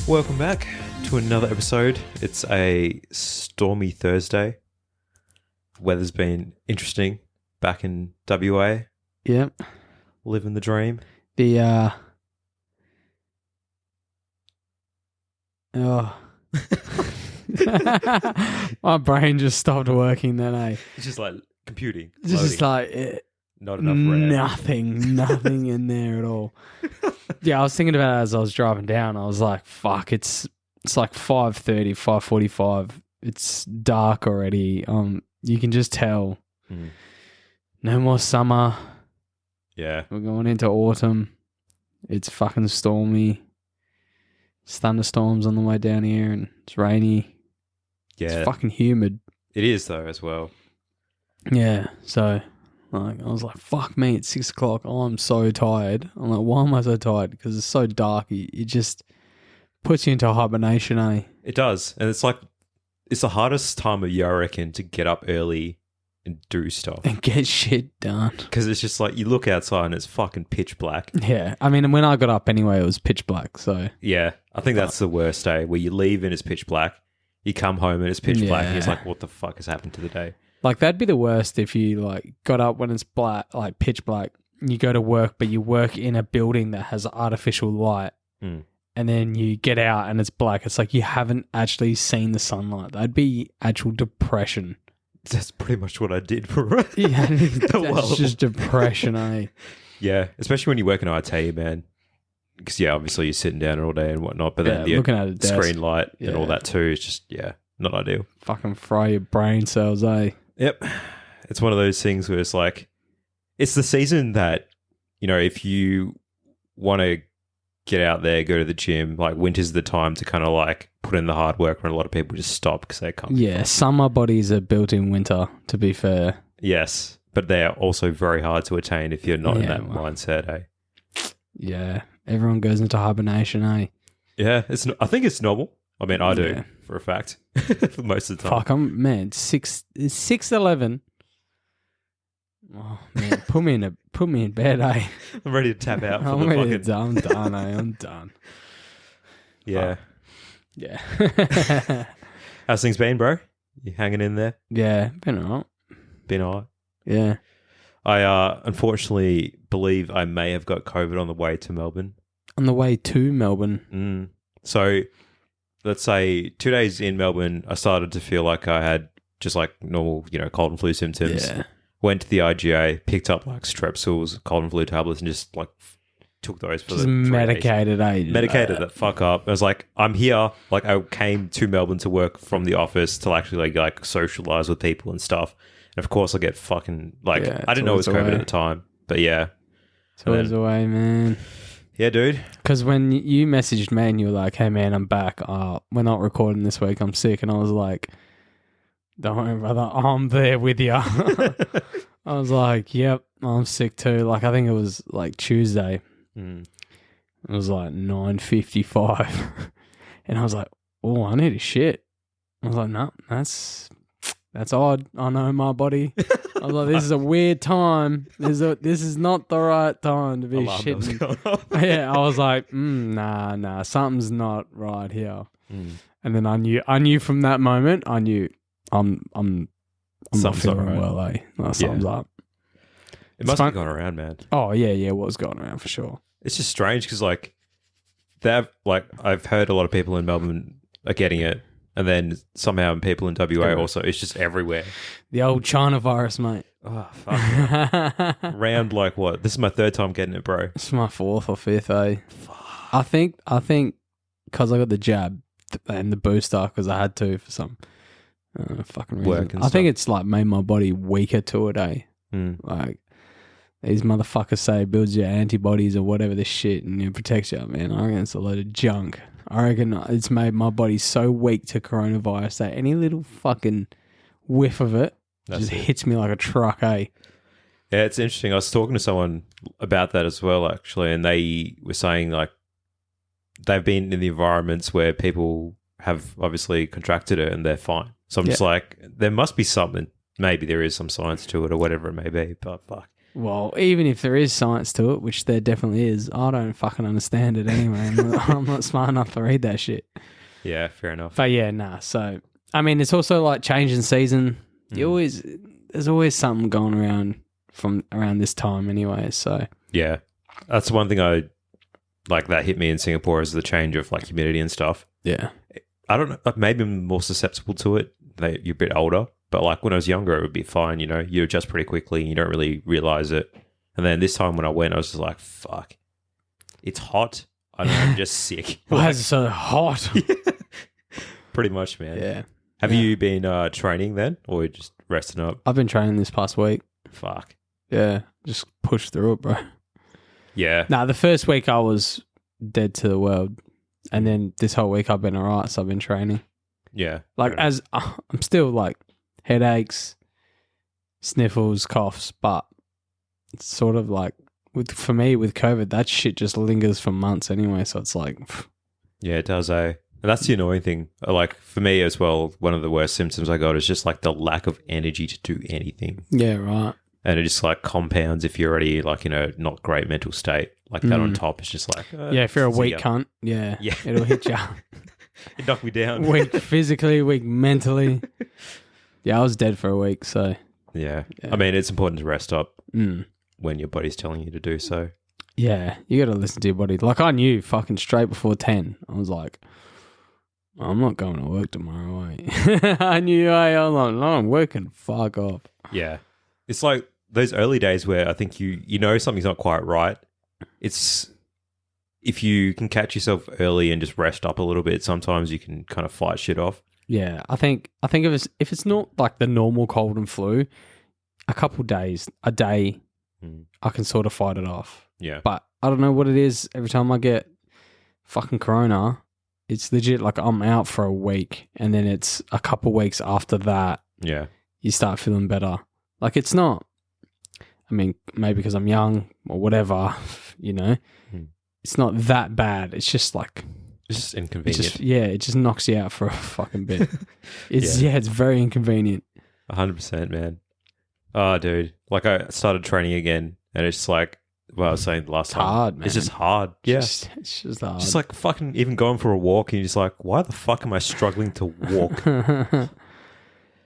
Welcome back to another episode. It's a stormy Thursday. Weather's been interesting back in WA. Yep. Living the dream. My brain just stopped working then, eh? It's just like computing. It's just like not enough RAM. nothing in there at all. Yeah, I was thinking about it as I was driving down. I was like, fuck, it's like 5:30, 5:45. It's dark already. You can just tell. No more summer. Yeah. We're going into autumn. It's fucking stormy. It's thunderstorms on the way down here and it's rainy. Yeah. It's fucking humid. It is though as well. Yeah. So like, I was like, fuck me, it's 6 o'clock. Oh, I'm so tired. I'm like, why am I so tired? Because it's so dark. It just puts you into hibernation, eh? It does. And it's like, it's the hardest time of year, I reckon, to get up early and do stuff. And get shit done. Because it's just like, you look outside and it's fucking pitch black. Yeah. I mean, when I got up anyway, it was pitch black. So yeah, I think that's the worst day, where you leave and it's pitch black. You come home and it's pitch black. And it's like, what the fuck has happened to the day? like, that'd be the worst if you like got up when it's black, like pitch black. You go to work, but you work in a building that has artificial light. And then you get out and it's black. It's like you haven't actually seen the sunlight. That'd be actual depression. That's pretty much what I did for Yeah, that's just depression, eh? Yeah, especially when you work in IT, man. Because, yeah, obviously you're sitting down all day and whatnot, but then looking at a desk, screen light and all that too. It's just, yeah, not ideal. Fucking fry your brain cells, eh? Yep. It's one of those things where it's like, it's the season that, you know, if you want to get out there, go to the gym, like winter's the time to kind of like put in the hard work, when a lot of people just stop because they can't. Yeah, summer bodies are built in winter, to be fair. Yes, but they are also very hard to attain if you're not in that mindset, eh? Yeah, everyone goes into hibernation, eh? Yeah, I think it's normal. I mean, I do for a fact for most of the time. Fuck, it's 6:11. Oh man, put me in bed, eh? I'm ready to tap out for I'm the fucking... I'm done, eh? I'm done. Yeah. Yeah. How's things been, bro? You hanging in there? Yeah, been alright. Been alright? Yeah. I unfortunately believe I may have got COVID on the way to Melbourne. On the way to Melbourne? So, let's say 2 days in Melbourne, I started to feel like I had just like normal, you know, cold and flu symptoms. Yeah. Went to the IGA, picked up like strepsils, cold and flu tablets, and just like took those for just the 3 medicated, days. Medicated the fuck up. I was like, I'm here. Like, I came to Melbourne to work from the office to actually like socialize with people and stuff. And of course, I get fucking like, I didn't know it was COVID at the time, but yeah. It's always away, man. Yeah, dude. Because when you messaged me and you were like, hey man, I'm back. We're not recording this week. I'm sick. And I was like, don't worry, brother. I'm there with you. I was like, yep, I'm sick too. Like, I think it was like Tuesday. It was like 9:55. And I was like, oh, I need a shit. I was like, no, that's odd. I know my body. I was like, this is a weird time. This is not the right time to be shitting. Yeah, I was like, nah, something's not right here. And then I knew from that moment, I knew I'm not feeling well, eh? Something's up. It must have gone around, man. Oh, yeah, it was going around for sure. It's just strange because, like, I've heard a lot of people in Melbourne are getting it, and then somehow people in WA also. It's just everywhere. The old China virus, mate. Oh, fuck. Round like what? This is my 3rd time getting it, bro. It's my 4th or 5th, eh? Fuck. I think because I got the jab and the booster because I had to for some fucking reason. I think it's like made my body weaker to it, eh? Like, these motherfuckers say it builds your antibodies or whatever this shit and it protects you, man. I reckon it's a load of junk. I reckon it's made my body so weak to coronavirus that any little fucking whiff of it hits me like a truck, eh? Yeah, it's interesting. I was talking to someone about that as well, actually, and they were saying, like, they've been in the environments where people have obviously contracted it and they're fine. So I'm just like, there must be something. Maybe there is some science to it or whatever it may be, but fuck. Well, even if there is science to it, which there definitely is, I don't fucking understand it anyway. I'm not smart enough to read that shit. Yeah, fair enough. But yeah, nah. So, I mean, it's also like changing season. There's always something going around from around this time anyway. So, Yeah. That's one thing I like that hit me in Singapore is the change of like humidity and stuff. yeah. I don't know, like maybe I'm more susceptible to it. You're a bit older, but like when I was younger, it would be fine, you know, you adjust pretty quickly and you don't really realize it. And then this time when I went, I was just like, fuck, it's hot. I don't know, I'm just sick. Why is it so hot? Pretty much, man. Yeah. Have you been training then or just resting up? I've been training this past week. Fuck. Yeah. Just push through it, bro. Yeah. Nah, the first week I was dead to the world. And then this whole week I've been alright, so I've been training. Yeah. Like, as I'm still like headaches, sniffles, coughs, but it's sort of like, for me with COVID, that shit just lingers for months anyway. So it's like, Yeah, it does, eh? And that's the annoying thing. Like, for me as well, one of the worst symptoms I got is just like the lack of energy to do anything. yeah, right. And it just like compounds if you're already like, you know, not great mental state. Like that on top, it's just like... Yeah, if you're a see weak ya. cunt, yeah, Yeah. it'll hit you. It knocked me down. Weak physically, weak mentally. Yeah, I was dead for a week, so. Yeah. I mean, it's important to rest up Mm. when your body's telling you to do so. Yeah, you got to listen to your body. Like, I knew fucking straight before 10. I was like, I'm not going to work tomorrow, I knew I'm like, no, I'm working. Fuck off. Yeah. It's like those early days where I think you know something's not quite right. It's if you can catch yourself early and just rest up a little bit, sometimes you can kind of fight shit off. Yeah, I think if it's not like the normal cold and flu, a couple days, a day, I can sort of fight it off. Yeah. But I don't know what it is. Every time I get fucking corona, it's legit like I'm out for a week, and then it's a couple weeks after that Yeah. you start feeling better. Like, it's not, I mean, maybe because I'm young or whatever, you know, it's not that bad. It's just like, It's just inconvenient. it just knocks you out for a fucking bit. It's it's very inconvenient. 100%, man. Oh, dude. Like I started training again and it's like, well, I was saying last time. Hard, man. It's just hard. Yeah. It's just hard. Just like fucking even going for a walk and you're just like, why the fuck am I struggling to walk?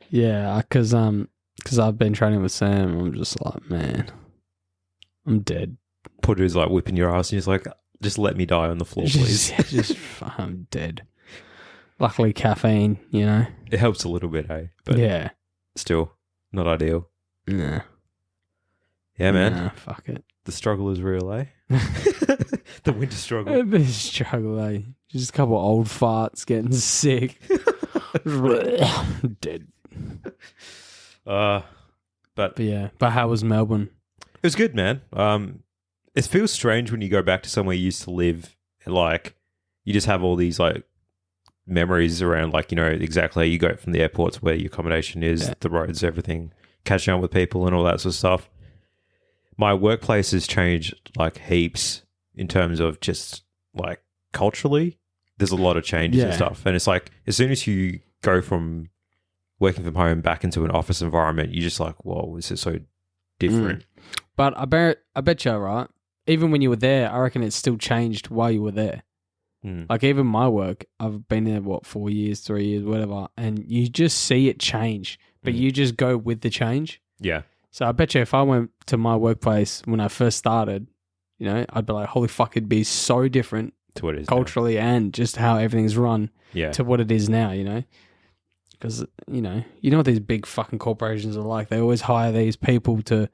Yeah, because I've been training with Sam. I'm just like, man, I'm dead. Putter's like whipping your ass and he's like, just let me die on the floor, please. I'm dead. Luckily, caffeine, you know. It helps a little bit, hey? But yeah. still, not ideal. Nah. Yeah, man. Nah, fuck it. The struggle is real, eh? The winter struggle. This struggle, eh? Just a couple old farts getting sick. Dead. But yeah. But how was Melbourne? it was good, man. It feels strange when you go back to somewhere you used to live. Like, you just have all these, like, memories around, like, you know, exactly you go from the airport to where your accommodation is, the roads, everything, catching up with people and all that sort of stuff. My workplace has changed, like, heaps in terms of just, like, culturally. There's a lot of changes and stuff. And it's like, as soon as you go from working from home back into an office environment, you're just like, whoa, this is so different. But I bet you, right? Even when you were there, I reckon it still changed while you were there. Like, even my work, I've been there, 4 years, 3 years, whatever, and you just see it change, but you just go with the change. Yeah. So I bet you if I went to my workplace when I first started, you know, I'd be like, holy fuck, it'd be so different To what it is culturally and just how everything's run to what it is now, you know? Because, you know what these big fucking corporations are like. They always hire these people to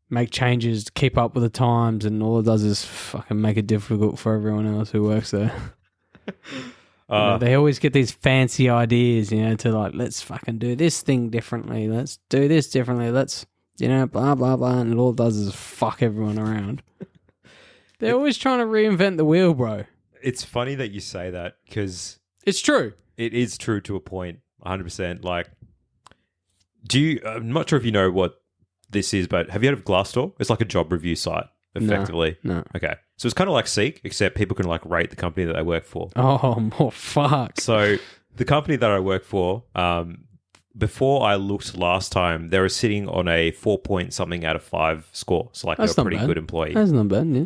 make changes, to keep up with the times, and all it does is fucking make it difficult for everyone else who works there. You know, they always get these fancy ideas, you know, to like, let's fucking do this thing differently. Let's do this differently. Let's, you know, blah, blah, blah. And all it does is fuck everyone around. They're always trying to reinvent the wheel, bro. It's funny that you say that because it's true. It is true to a point, 100%. Like, I'm not sure if you know what this is, but have you heard of Glassdoor? It's like a job review site, effectively. No. Okay. So it's kind of like Seek, except people can like rate the company that they work for. Oh, more fuck. So the company that I work for, before I looked last time, they were sitting on a 4 point something out of 5 score. So like That's they're a not pretty bad. good employee. That's not bad, yeah.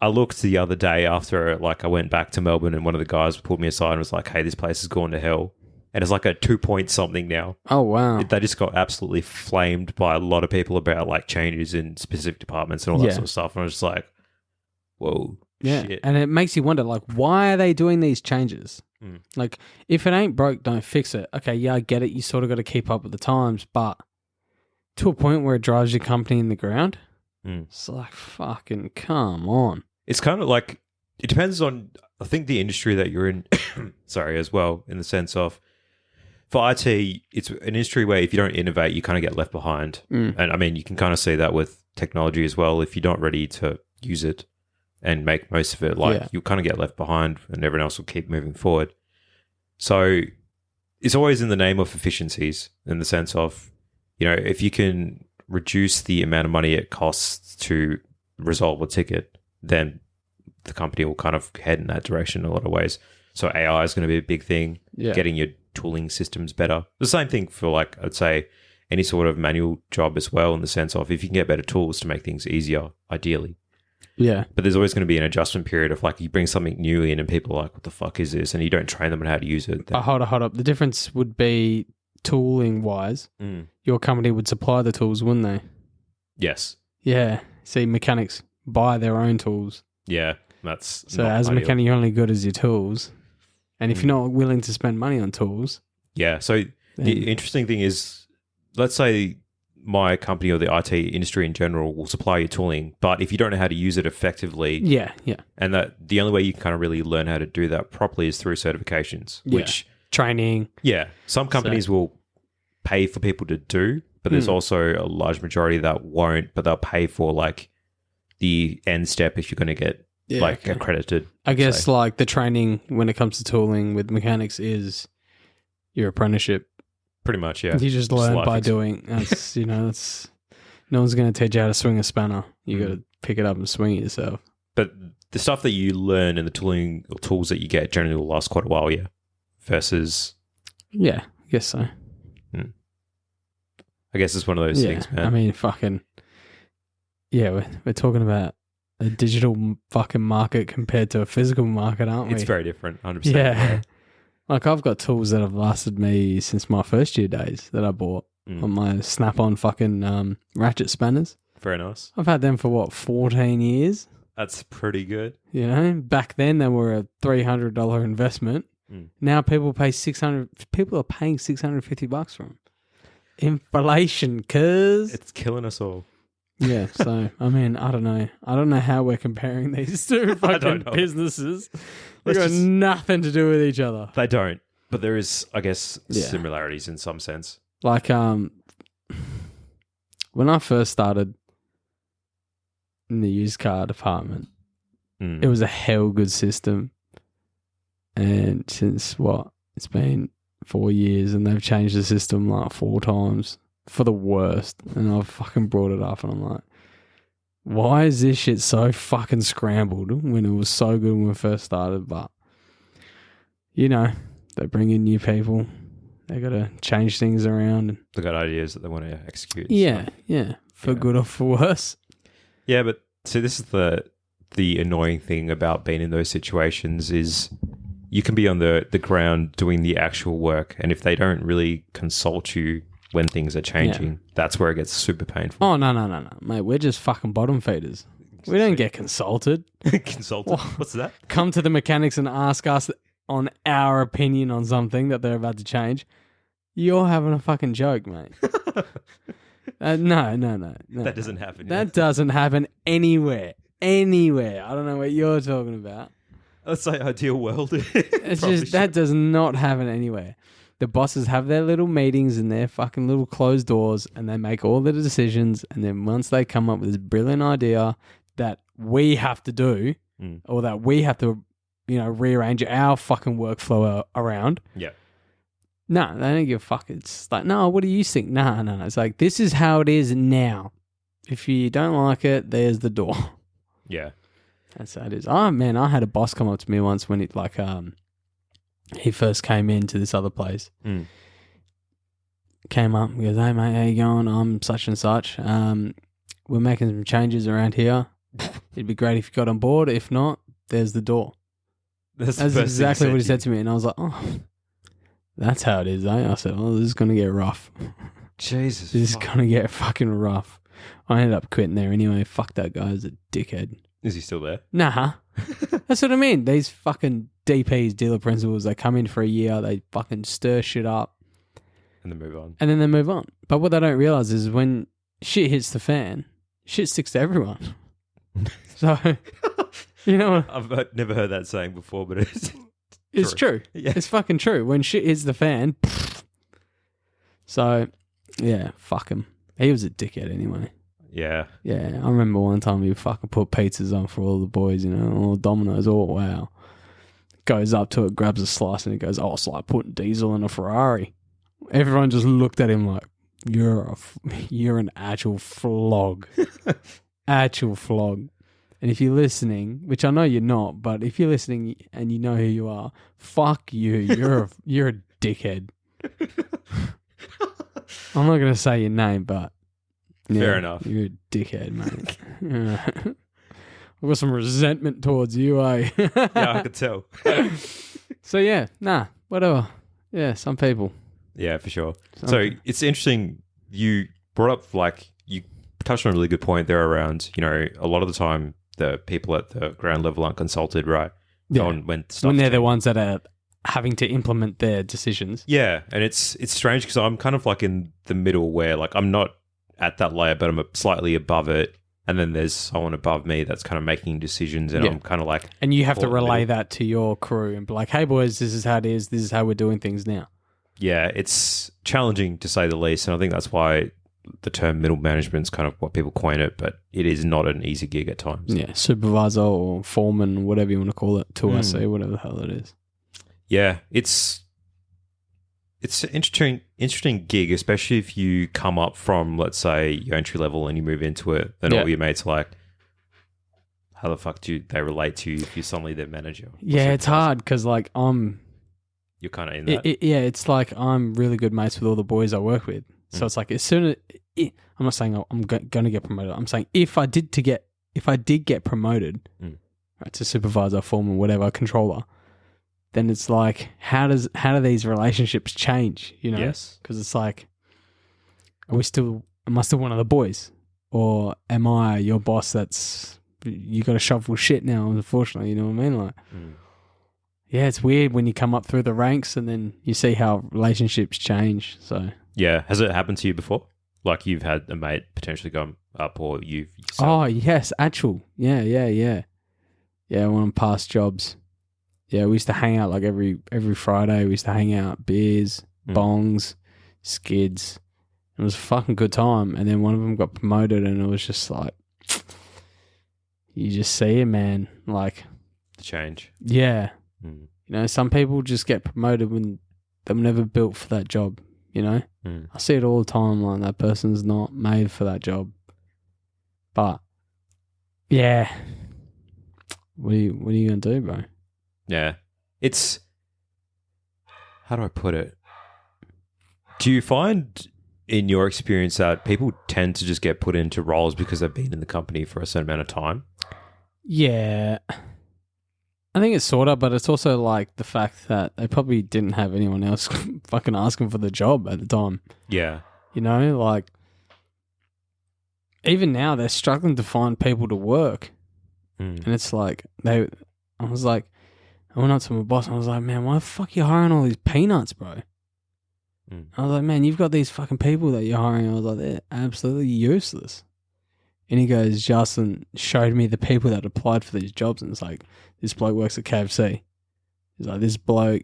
I looked the other day after like I went back to Melbourne and one of the guys pulled me aside and was like, hey, this place is going to hell. And it's like a 2 point something now. Oh, wow. They just got absolutely flamed by a lot of people about like changes in specific departments and all that sort of stuff. And I was just like, whoa, shit. And it makes you wonder, like, why are they doing these changes? Mm. Like, if it ain't broke, don't fix it. Okay, yeah, I get it. You sort of got to keep up with the times, but to a point where it drives your company in the ground, it's like, fucking come on. It's kind of like, it depends on, I think, the industry that you're in, sorry, as well, in the sense of, for IT, it's an industry where if you don't innovate, you kind of get left behind. And I mean, you can kind of see that with technology as well. If you're not ready to use it and make most of it, like you kind of get left behind and everyone else will keep moving forward. So it's always in the name of efficiencies in the sense of, you know, if you can reduce the amount of money it costs to resolve a ticket, then the company will kind of head in that direction in a lot of ways. So AI is going to be a big thing, getting your tooling systems better. The same thing for like, I'd say, any sort of manual job as well, in the sense of if you can get better tools to make things easier, ideally. Yeah. But there's always going to be an adjustment period of like, you bring something new in and people are like, what the fuck is this? And you don't train them on how to use it. Hold up. The difference would be tooling-wise. Your company would supply the tools, wouldn't they? Yes. Yeah. See, mechanics buy their own tools. Yeah. That's so as a mechanic, you're only good as your tools. And if you're not willing to spend money on tools... Yeah. So the interesting thing is, let's say my company or the IT industry in general will supply you tooling, but if you don't know how to use it effectively... Yeah. And that the only way you can kind of really learn how to do that properly is through certifications, which... Training. Yeah. Some companies will pay for people to do, but there's also a large majority that won't, but they'll pay for like the end step if you're going to get accredited. I guess like the training when it comes to tooling with mechanics is your apprenticeship. Pretty much, yeah. You just learn by doing. That's that's no one's going to teach you how to swing a spanner. You got to pick it up and swing it yourself. But the stuff that you learn and the tooling or tools that you get generally will last quite a while, yeah. Versus, I guess so. I guess it's one of those things, man. I mean, fucking we're talking about a digital fucking market compared to a physical market, aren't we? It's very different, 100%. Yeah. Like, I've got tools that have lasted me since my first year days that I bought on my Snap-on fucking ratchet spanners. Very nice. I've had them for, 14 years? That's pretty good. You know, back then they were a $300 investment. Now people pay $600. People are paying $650 for them. Inflation, cuz. It's killing us all. Yeah, so, I mean, I don't know. I don't know how we're comparing these two fucking businesses. They got nothing to do with each other. They don't. But there is, I guess, similarities in some sense. Like, when I first started in the used car department, it was a hell good system. And since, it's been 4 years and they've changed the system like 4 times. For the worst. And I've fucking brought it up and I'm like, why is this shit so fucking scrambled when it was so good when we first started? But, they bring in new people. They got to change things around. They got ideas that they want to execute. Yeah. For good or for worse. Yeah, but see, this is the annoying thing about being in those situations is you can be on the ground doing the actual work. And if they don't really consult you when things are changing, that's where it gets super painful. Oh, no. Mate, we're just fucking bottom feeders. We don't get consulted. Consulted? What's that? Come to the mechanics and ask us on our opinion on something that they're about to change. You're having a fucking joke, mate. No. That doesn't happen. That doesn't happen anywhere. I don't know what you're talking about. Let's say ideal world. It's just, that does not happen anywhere. The bosses have their little meetings in their fucking little closed doors and they make all the decisions. And then once they come up with this brilliant idea that we have to do or that we have to, rearrange our fucking workflow around. Yeah. No, they don't give a fuck. It's like, no, what do you think? No. It's like, this is how it is now. If you don't like it, there's the door. Yeah. That's how it is. Oh, man, I had a boss come up to me once when he first came into this other place. came up. He goes, "Hey mate, how you going? I'm such and such. We're making some changes around here. It'd be great if you got on board. If not, there's the door." That's That's exactly what he said to me, and I was like, "Oh, that's how it is, eh?" I said, "Oh, this is gonna get rough. Jesus. This is gonna get fucking rough." I ended up quitting there anyway. Fuck that guy. He's a dickhead. Is he still there? Nah. That's what I mean. These fucking DPs, dealer principals, they come in for a year, they fucking stir shit up, And then move on. and then they move on. But what they don't realize is when shit hits the fan, shit sticks to everyone. So, you know, I've never heard that saying before, but it's true. Yeah. It's fucking true. When shit hits the fan, so yeah, fuck him. He was a dickhead anyway. Yeah. Yeah, I remember one time he fucking put pizzas on for all the boys, you know, all Domino's. Oh, wow. Goes up to it, grabs a slice, and he goes, "Oh, it's like putting diesel in a Ferrari." Everyone just looked at him like, you're an actual flog. Actual flog. And if you're listening, which I know you're not, but if you're listening and you know who you are, fuck you. You're a dickhead. I'm not going to say your name, but yeah, Fair enough. You're a dickhead, mate. I've got some resentment towards you, eh? Yeah, I could tell. So yeah, whatever. Yeah, some people. Yeah, for sure. So it's interesting. You brought up, like, you touched on a really good point there around, you know, a lot of the time the people at the ground level aren't consulted, right? Yeah. When When they're the ones that are having to implement their decisions. Yeah, and it's strange because I'm kind of like in the middle where, like, I'm not at that layer, but I'm slightly above it. And then there's someone above me that's kind of making decisions, and I'm kind of like... And you have to caught in the relay middle. that to your crew and be like, "Hey boys, this is how it is. This is how we're doing things now." Yeah, it's challenging to say the least, and I think that's why the term middle management is kind of what people coin it, but it is not an easy gig at times. Yeah, supervisor or foreman, whatever you want to call it, 2IC, whatever the hell it is. Yeah, it's an interesting gig, especially if you come up from, let's say, your entry level and you move into it, then all your mates are like, how the fuck do they relate to you if you're suddenly their manager? Yeah, it's hard because like You're kind of in that. it's like I'm really good mates with all the boys I work with. So it's like as soon as I'm not saying I'm going to get promoted. I'm saying if I did get promoted right, to supervisor, foreman, whatever, controller, then it's like how do these relationships change? You know, Yes. because it's like, am I still one of the boys, or am I your boss? That's you got to shovel shit now. Unfortunately, you know what I mean, like. Yeah, it's weird when you come up through the ranks and then you see how relationships change. So Yeah. Has it happened to you before? Like you've had a mate potentially go up, or you've... oh yes, actual. Yeah. Yeah, one of past jobs. Yeah, we used to hang out like every Friday. We used to hang out, beers, bongs, skids. It was a fucking good time. And then one of them got promoted, and it was just like, you just see it, man. Like The change. yeah. You know, some people just get promoted when they're never built for that job, you know? I see it all the time, like that person's not made for that job. But, yeah. What are you going to do, bro? Yeah. It's... How do I put it? Do you find, in your experience, that people tend to just get put into roles because they've been in the company for a certain amount of time? Yeah. I think it's sort of, but it's also like the fact that they probably didn't have anyone else fucking asking for the job at the time. Yeah. You know, like, even now they're struggling to find people to work. And it's like, I went up to my boss and I was like, "Man, why the fuck are you hiring all these peanuts, bro?" I was like, "Man, you've got these fucking people that you're hiring." I was like, "They're absolutely useless." And he goes, "Justin showed me the people that applied for these jobs." And it's like, this bloke works at KFC. He's like, this bloke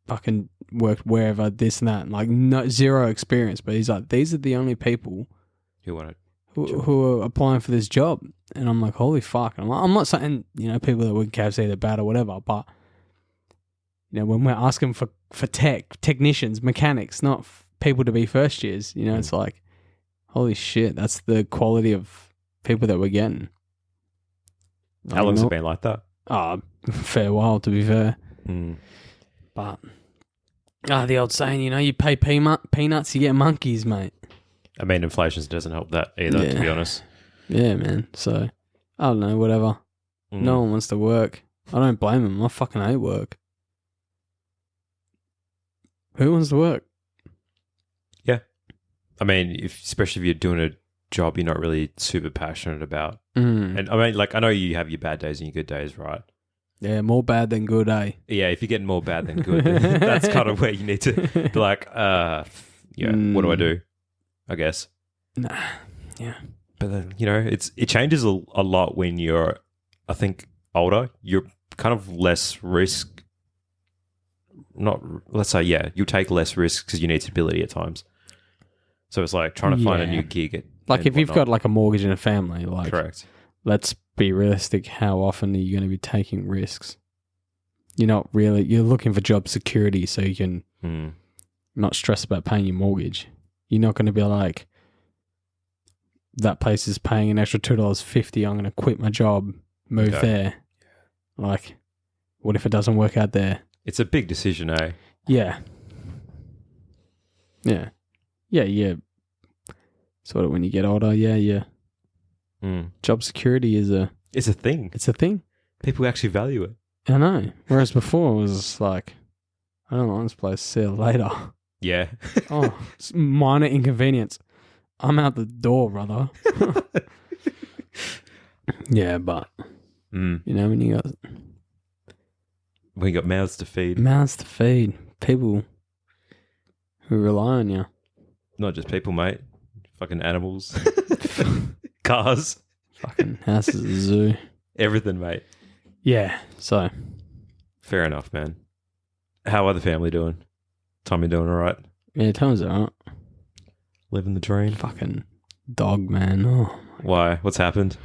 fucking worked wherever, this and that. And like zero experience. But he's like, these are the only people who are applying for this job. And I'm like, holy fuck. And I'm not saying, you know, people that work at KFC, they're bad or whatever. But, you know, when we're asking for technicians, mechanics, not people to be first years, you know, it's like, holy shit, that's the quality of people that we're getting. How long's it been like that? Fair while, to be fair. But The old saying, you pay peanuts, you get monkeys, mate. I mean, inflation doesn't help that either, to be honest. Yeah, man. So, I don't know, whatever. No one wants to work. I don't blame them. I fucking hate work. Who wants to work? Yeah. I mean, especially if you're doing a job you're not really super passionate about. And I mean, like, I know you have your bad days and your good days, right? Yeah, more bad than good, eh? Yeah, if you're getting more bad than good, then that's kind of where you need to be like, what do I do? I guess. Nah, yeah. But then, it changes a lot when you're, I think, older. You're kind of less risk. Let's say, you take less risks because you need stability at times. So it's like trying to find a new gig. Like if you've got like a mortgage and a family, like, correct. Let's be realistic. How often are you going to be taking risks? You're looking for job security so you can not stress about paying your mortgage. You're not going to be like, that place is paying an extra $2.50. I'm going to quit my job, move there. Like, what if it doesn't work out there? It's a big decision, eh? Yeah. Yeah. Yeah. Sort of when you get older, yeah. Job security is it's a thing. It's a thing. People actually value it. I know. Whereas before it was like, I don't like this place, see you later. Yeah. It's minor inconvenience. I'm out the door, brother. Yeah, but when you got mouths to feed. People who rely on you. Not just people, mate. Fucking animals. Cars. Fucking houses at the zoo. Everything, mate. Yeah, so. Fair enough, man. How are the family doing? Tommy doing all right? Yeah, Tom's all right. Living the dream. Fucking dog, man. Oh. Why? What's happened?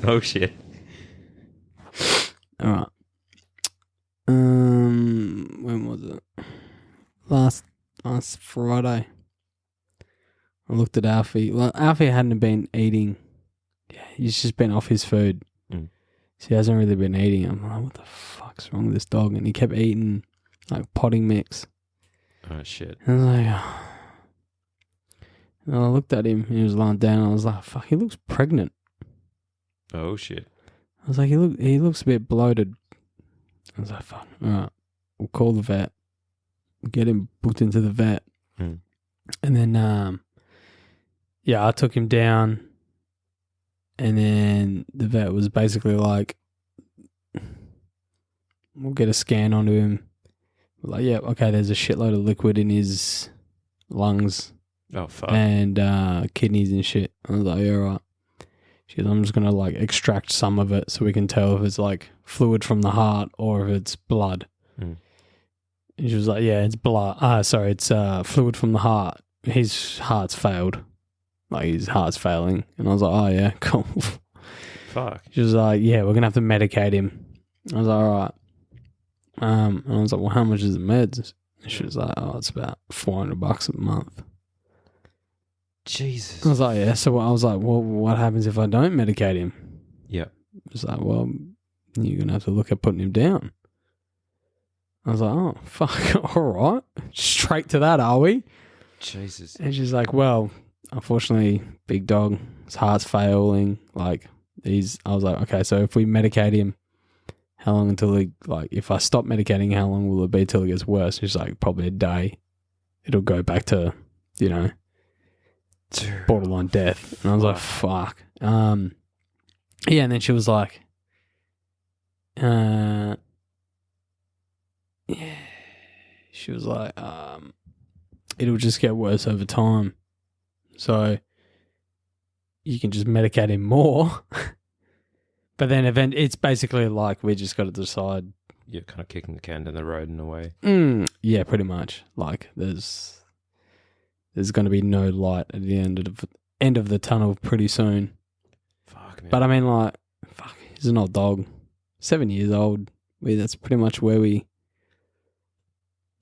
Oh, shit. All right. When was it? Last Friday. I looked at Alfie. Well, Alfie hadn't been eating. Yeah, he's just been off his food. So he hasn't really been eating. I'm like, what the fuck's wrong with this dog? And he kept eating like potting mix. Oh, shit. And I was like, And I looked at him. He was lying down. I was like, fuck, he looks pregnant. Oh, shit. I was like, he looks a bit bloated. I was like, fuck, all right, we'll call the vet. We'll get him booked into the vet. And then, I took him down. And then the vet was basically like, we'll get a scan onto him. We're like, yeah, okay, there's a shitload of liquid in his lungs. Oh, fuck. And kidneys and shit. I was like, yeah, all right. She goes, I'm just going to like extract some of it so we can tell if it's like fluid from the heart or if it's blood. And she was like, yeah, it's blood. It's fluid from the heart. His heart's failed. Like his heart's failing. And I was like, oh yeah, cool. Fuck. She was like, yeah, we're going to have to medicate him. I was like, all right. And I was like, well, how much is the meds? And she was like, oh, it's about $400 a month. Jesus. I was like, yeah. So I was like, well, what happens if I don't medicate him? Yeah. It was like, well, you're going to have to look at putting him down. I was like, oh, fuck, all right. Straight to that, are we? Jesus. And she's like, well, unfortunately, big dog, his heart's failing. Like, I was like, okay, so if we medicate him, how long until he, like, if I stop medicating, how long will it be till it gets worse? She's like, probably a day. It'll go back to, borderline death. And I was like, fuck. Yeah, and then she was like, yeah. She was like, it'll just get worse over time. So you can just medicate him more. But then it's basically like we just got to decide. You're kind of kicking the can down the road in a way. Yeah, pretty much. Like there's going to be no light at the end of the tunnel pretty soon. Fuck, man. But I mean, like, fuck, he's an old dog. 7 years old. That's pretty much where we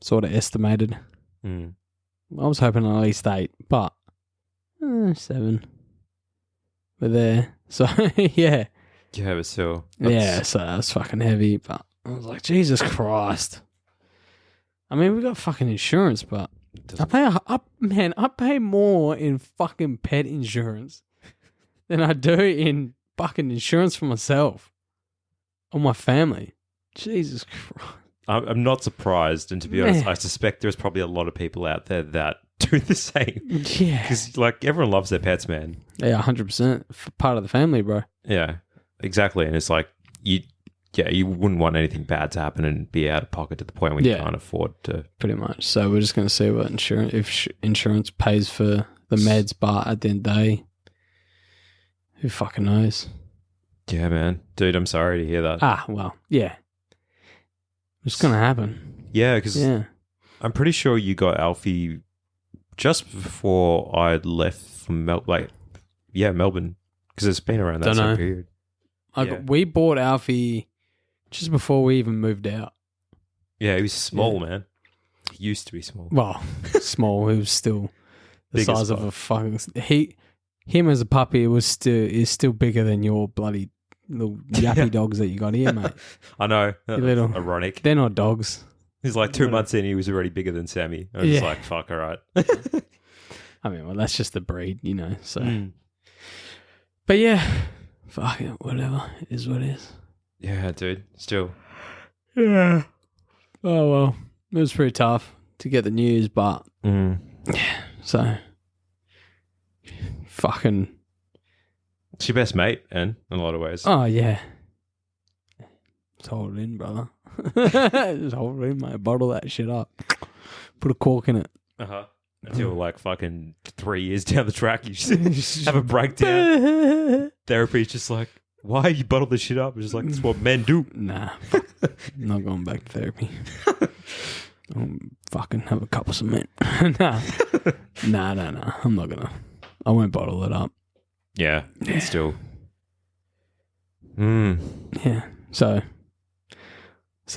sort of estimated. I was hoping at least 8, but 7. We're there. So, yeah. Yeah, but still. Yeah, so that was fucking heavy, but I was like, Jesus Christ. I mean, we got fucking insurance, but I pay more in fucking pet insurance than I do in fucking insurance for myself or my family. Jesus Christ. I'm not surprised, and to be honest, I suspect there's probably a lot of people out there that do the same. Yeah. Because, like, everyone loves their pets, man. Yeah, 100%. Part of the family, bro. Yeah, exactly. And it's like, you wouldn't want anything bad to happen and be out of pocket to the point where you can't afford to. Pretty much. So we're just going to see what insurance pays for the meds, but at the end of the day, who fucking knows? Yeah, man. Dude, I'm sorry to hear that. Well, yeah. It's going to happen. Yeah, because I'm pretty sure you got Alfie just before I left from Melbourne. Because it's been around that same period. We bought Alfie just before we even moved out. Yeah, he was small, man. He used to be small. Well, small. He was still the size of a fucking... Him as a puppy is still bigger than your bloody little yappy dogs that you got here, mate. I know. Little, ironic. They're not dogs. He's like 2 months in, he was already bigger than Sammy. I was just like, fuck, all right. I mean, well, that's just the breed, you know, so... But yeah, fuck it, whatever. It is what it is. Yeah, dude. Still. Yeah. Oh, well. It was pretty tough to get the news, but... Yeah, so... Fucking... It's your best mate, and in a lot of ways. Oh, yeah. Just hold it in, brother. Just hold it in, mate. Bottle that shit up. Put a cork in it. Until like fucking 3 years down the track, you just have a breakdown. Therapy's just like, why you bottle this shit up? It's just like, that's what men do. Nah. I'm not going back to therapy. I'll fucking have a cup of cement. Nah. I'm not gonna. I won't bottle it up. Yeah. Still. Yeah. So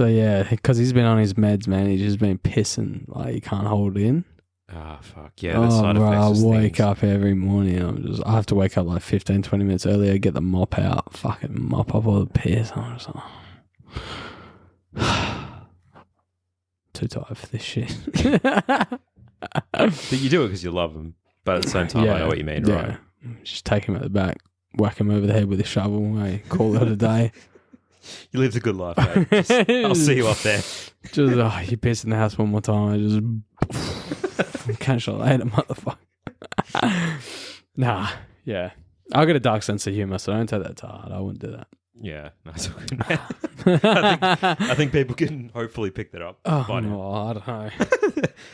yeah, because he's been on his meds, man. He's just been pissing. Like, he can't hold it in. Fuck. Yeah, the side effects. I wake up every morning. I have to wake up like 15, 20 minutes earlier, get the mop out, fucking mop up all the piss. I'm just like, too tired for this shit. But you do it because you love him. But at the same time, I know what you mean, right? Just take him at the back, whack him over the head with a shovel, hey, call it a day. You lived a good life, mate. I'll see you up there. You piss in the house one more time. I just catch you later, motherfucker. Nah, yeah. I got a dark sense of humor, so don't take that to heart. I wouldn't do that. Yeah, that's all good, man. I think people can hopefully pick that up. Oh, no, I don't know.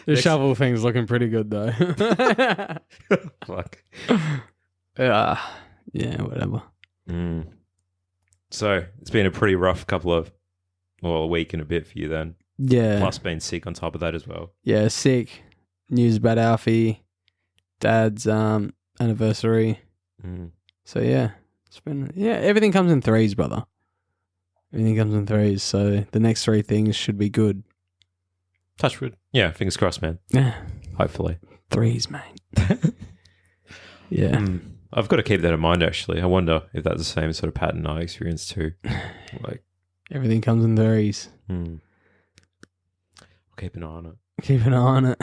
The shovel thing's looking pretty good, though. Fuck. Yeah, whatever. So, it's been a pretty rough a week and a bit for you then. Yeah. Plus being sick on top of that as well. Yeah, sick. News about Alfie. Dad's anniversary. So, yeah. It's been... Yeah, everything comes in threes, brother. Everything comes in threes, so the next 3 things should be good. Touch wood. Yeah, fingers crossed, man. Yeah. Hopefully. Threes, mate. Yeah. I've got to keep that in mind, actually. I wonder if that's the same sort of pattern I experience too. Like, everything comes in threes. I'll keep an eye on it. Keep an eye on it.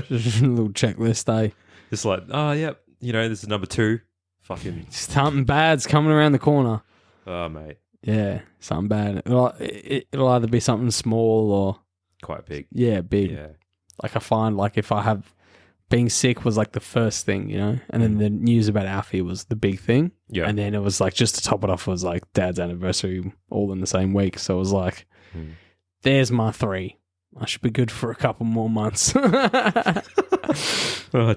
Just a little checklist, eh? It's like, yep, this is number 2. Fucking... Something bad's coming around the corner. Oh, mate. Yeah, something bad. It'll either be something small or... Quite big. Yeah, big. Yeah. Like, I find, like, if I have... Being sick was, like, the first thing, And then the news about Alfie was the big thing. Yeah. And then it was, like, just to top it off was, like, Dad's anniversary all in the same week. So it was like, there's my 3. I should be good for a couple more months. Oh,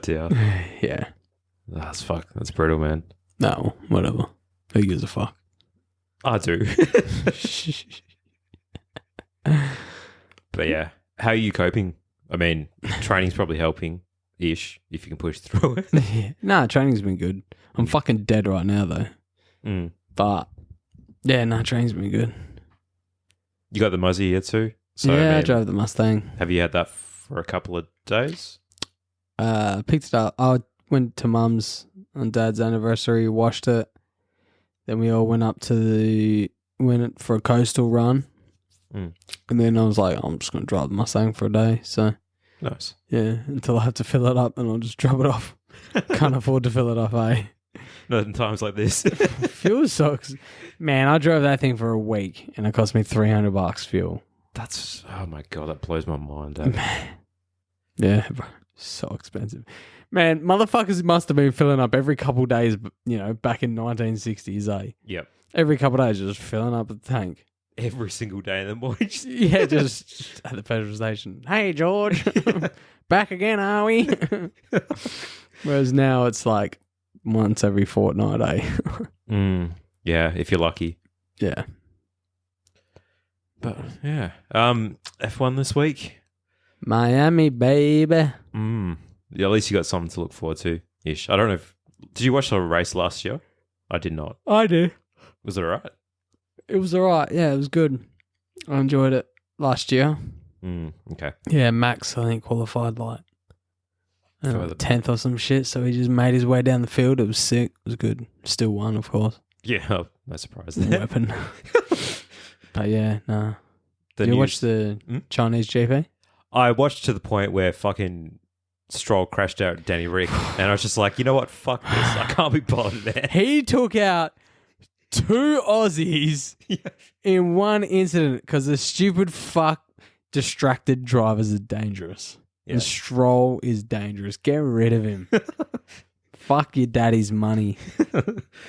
dear. Yeah. That's That's brutal, man. No, whatever. Who gives a fuck? I do. But yeah, how are you coping? I mean, training's probably helping-ish if you can push through it. Yeah. Nah, training's been good. I'm fucking dead right now, though. But, yeah, training's been good. You got the Muzzy here too? So, yeah, I drove the Mustang. Have you had that for a couple of days? Picked it up. I went to Mum's on Dad's anniversary, washed it. Then we all went up went for a coastal run. Mm. And then I was like, I'm just going to drive the Mustang for a day. So, Nice. yeah, until I have to fill it up, and I'll just drop it off. Can't afford to fill it up, eh? Not in times like this. Fuel sucks. Man, I drove that thing for a week, and it cost me $300 fuel. That's, oh my God, that blows my mind. Eh? Yeah, bro. So expensive. Man, motherfuckers must have been filling up every couple days, back in 1960s, eh? Yep. Every couple days, just filling up the tank. Every single day in the morning. Yeah, just at the petrol station. Hey, George. Back again, are we? Whereas now it's like once every fortnight, eh? Yeah, if you're lucky. Yeah. But, yeah. F1 this week. Miami, baby. Yeah, at least you got something to look forward to. Ish. I don't know if... Did you watch the race last year? I did not. I did. Was it alright? It was alright. Yeah, it was good. I enjoyed it last year. Okay. Yeah, Max, I think, qualified like Further. 10th or some shit, so he just made his way down the field. It was sick. It was good. Still won, of course. Yeah, no surprise there. Weapon. But yeah, nah. The Did you news- watch the Chinese GP? I watched to the point where fucking Stroll crashed out Danny Rick, and I was just like, you know what? Fuck this. I can't be bothered there. He took out 2 Aussies in one incident because the stupid fuck distracted drivers are dangerous. Yeah. And Stroll is dangerous. Get rid of him. Fuck your daddy's money.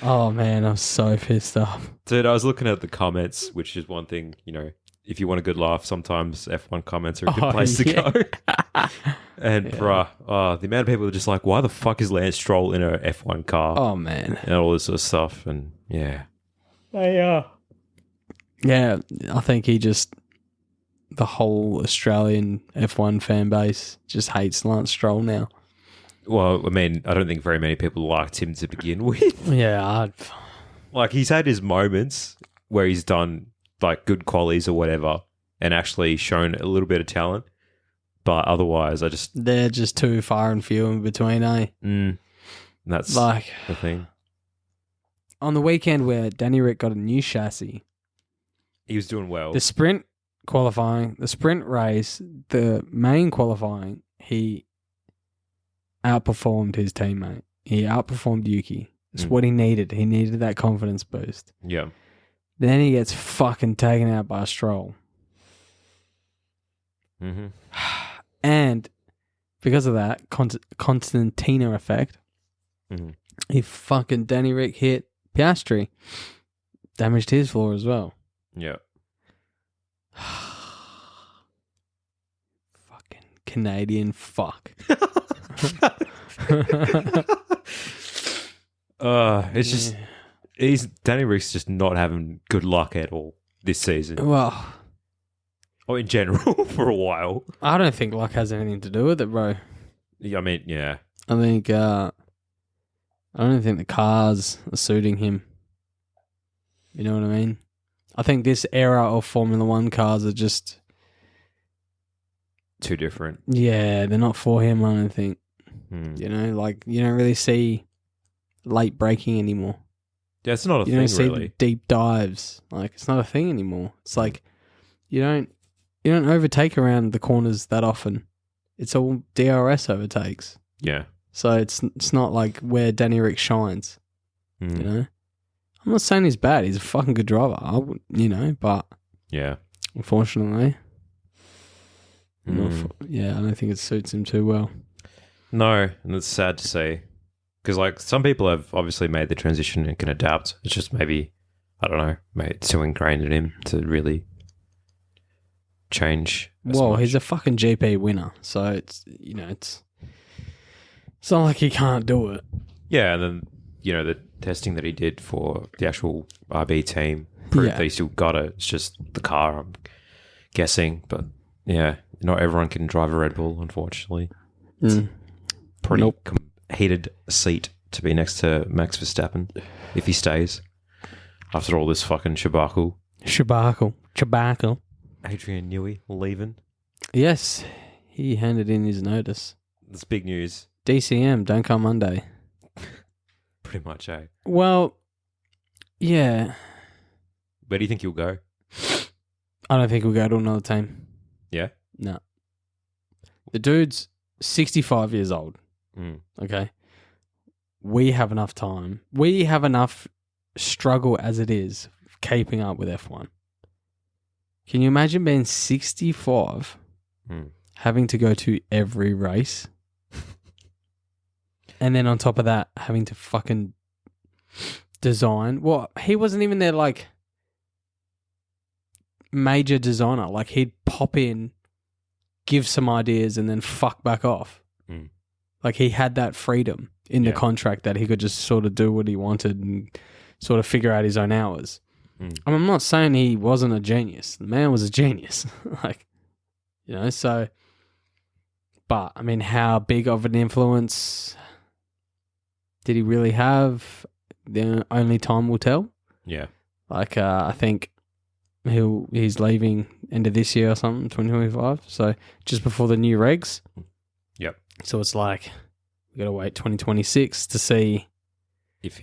Oh, man, I'm so pissed off. Dude, I was looking at the comments, which is one thing, if you want a good laugh, sometimes F1 comments are a good place to go. And, bruh, the amount of people are just like, why the fuck is Lance Stroll in a F1 car? Oh, man. And all this sort of stuff. And, yeah. Yeah, I think the whole Australian F1 fan base just hates Lance Stroll now. Well, I mean, I don't think very many people liked him to begin with. Yeah, Like, he's had his moments where he's done, like, good qualies or whatever and actually shown a little bit of talent. But otherwise, they're just too far and few in between, eh? That's Like, the thing. on the weekend where Danny Rick got a new chassis, He was doing well. the sprint qualifying, the sprint race, the main qualifying, he outperformed his teammate. He outperformed Yuki. It's what he needed. He needed that confidence boost. Yeah. Then he gets fucking taken out by Stroll. Mm-hmm. And because of that, Constantina effect, he fucking Danny Rick hit Piastri. Damaged his floor as well. Yeah. Fucking Canadian fuck. It's just Danny Rick's just not having good luck at all this season. Well, Or in general for a while. I don't think luck has anything to do with it, bro. Yeah, I mean, yeah. I think I don't think the cars are suiting him. You know what I mean? I think this era of Formula One cars are just Too different. they're not for him. I don't think. Mm. Like you don't really see late braking anymore. Yeah, it's not a You thing, don't see really. the deep dives. Like it's not a thing anymore. It's like you don't overtake around the corners that often. It's all DRS overtakes. Yeah. So it's not like where Danny Rick shines. Mm. You know, I'm not saying he's bad. He's a fucking good driver. But Yeah. unfortunately, I Mm. don't think it suits him too well. No, and it's sad to say. Because, like, some people have obviously made the transition and can adapt. It's just maybe, I don't know, maybe it's too ingrained in him to really change. Well, he's a fucking GP winner, so it's it's not like he can't do it. Yeah, and then, the testing that he did for the actual RB team proved that he still got it. It's just the car, I'm guessing. But, yeah, not everyone can drive a Red Bull, unfortunately. Pretty heated seat to be next to Max Verstappen if he stays after all this fucking shabacle. Chabacle. Adrian Newey leaving. Yes, he handed in his notice. That's big news. DCM, don't come Monday. Pretty much, eh? Well, yeah. Where do you think he'll go? I don't think we'll go to another team. Yeah? No. The dude's 65 years old. Okay? We have enough time. We have enough struggle as it is keeping up with F1. Can you imagine being 65, having to go to every race, and then on top of that, having to fucking design? Well, he wasn't even there like major designer. Like he'd pop in, give some ideas, and then fuck back off. Like he had that freedom in the contract that he could just sort of do what he wanted and sort of figure out his own hours. I'm not saying he wasn't a genius. The man was a genius. Like, you know, so, but I mean, how big of an influence did he really have? The only time will tell. Yeah. Like, I think he's leaving end of this year or something, 2025. So just before the new regs. Yep. So it's like, we got to wait 2026 to see if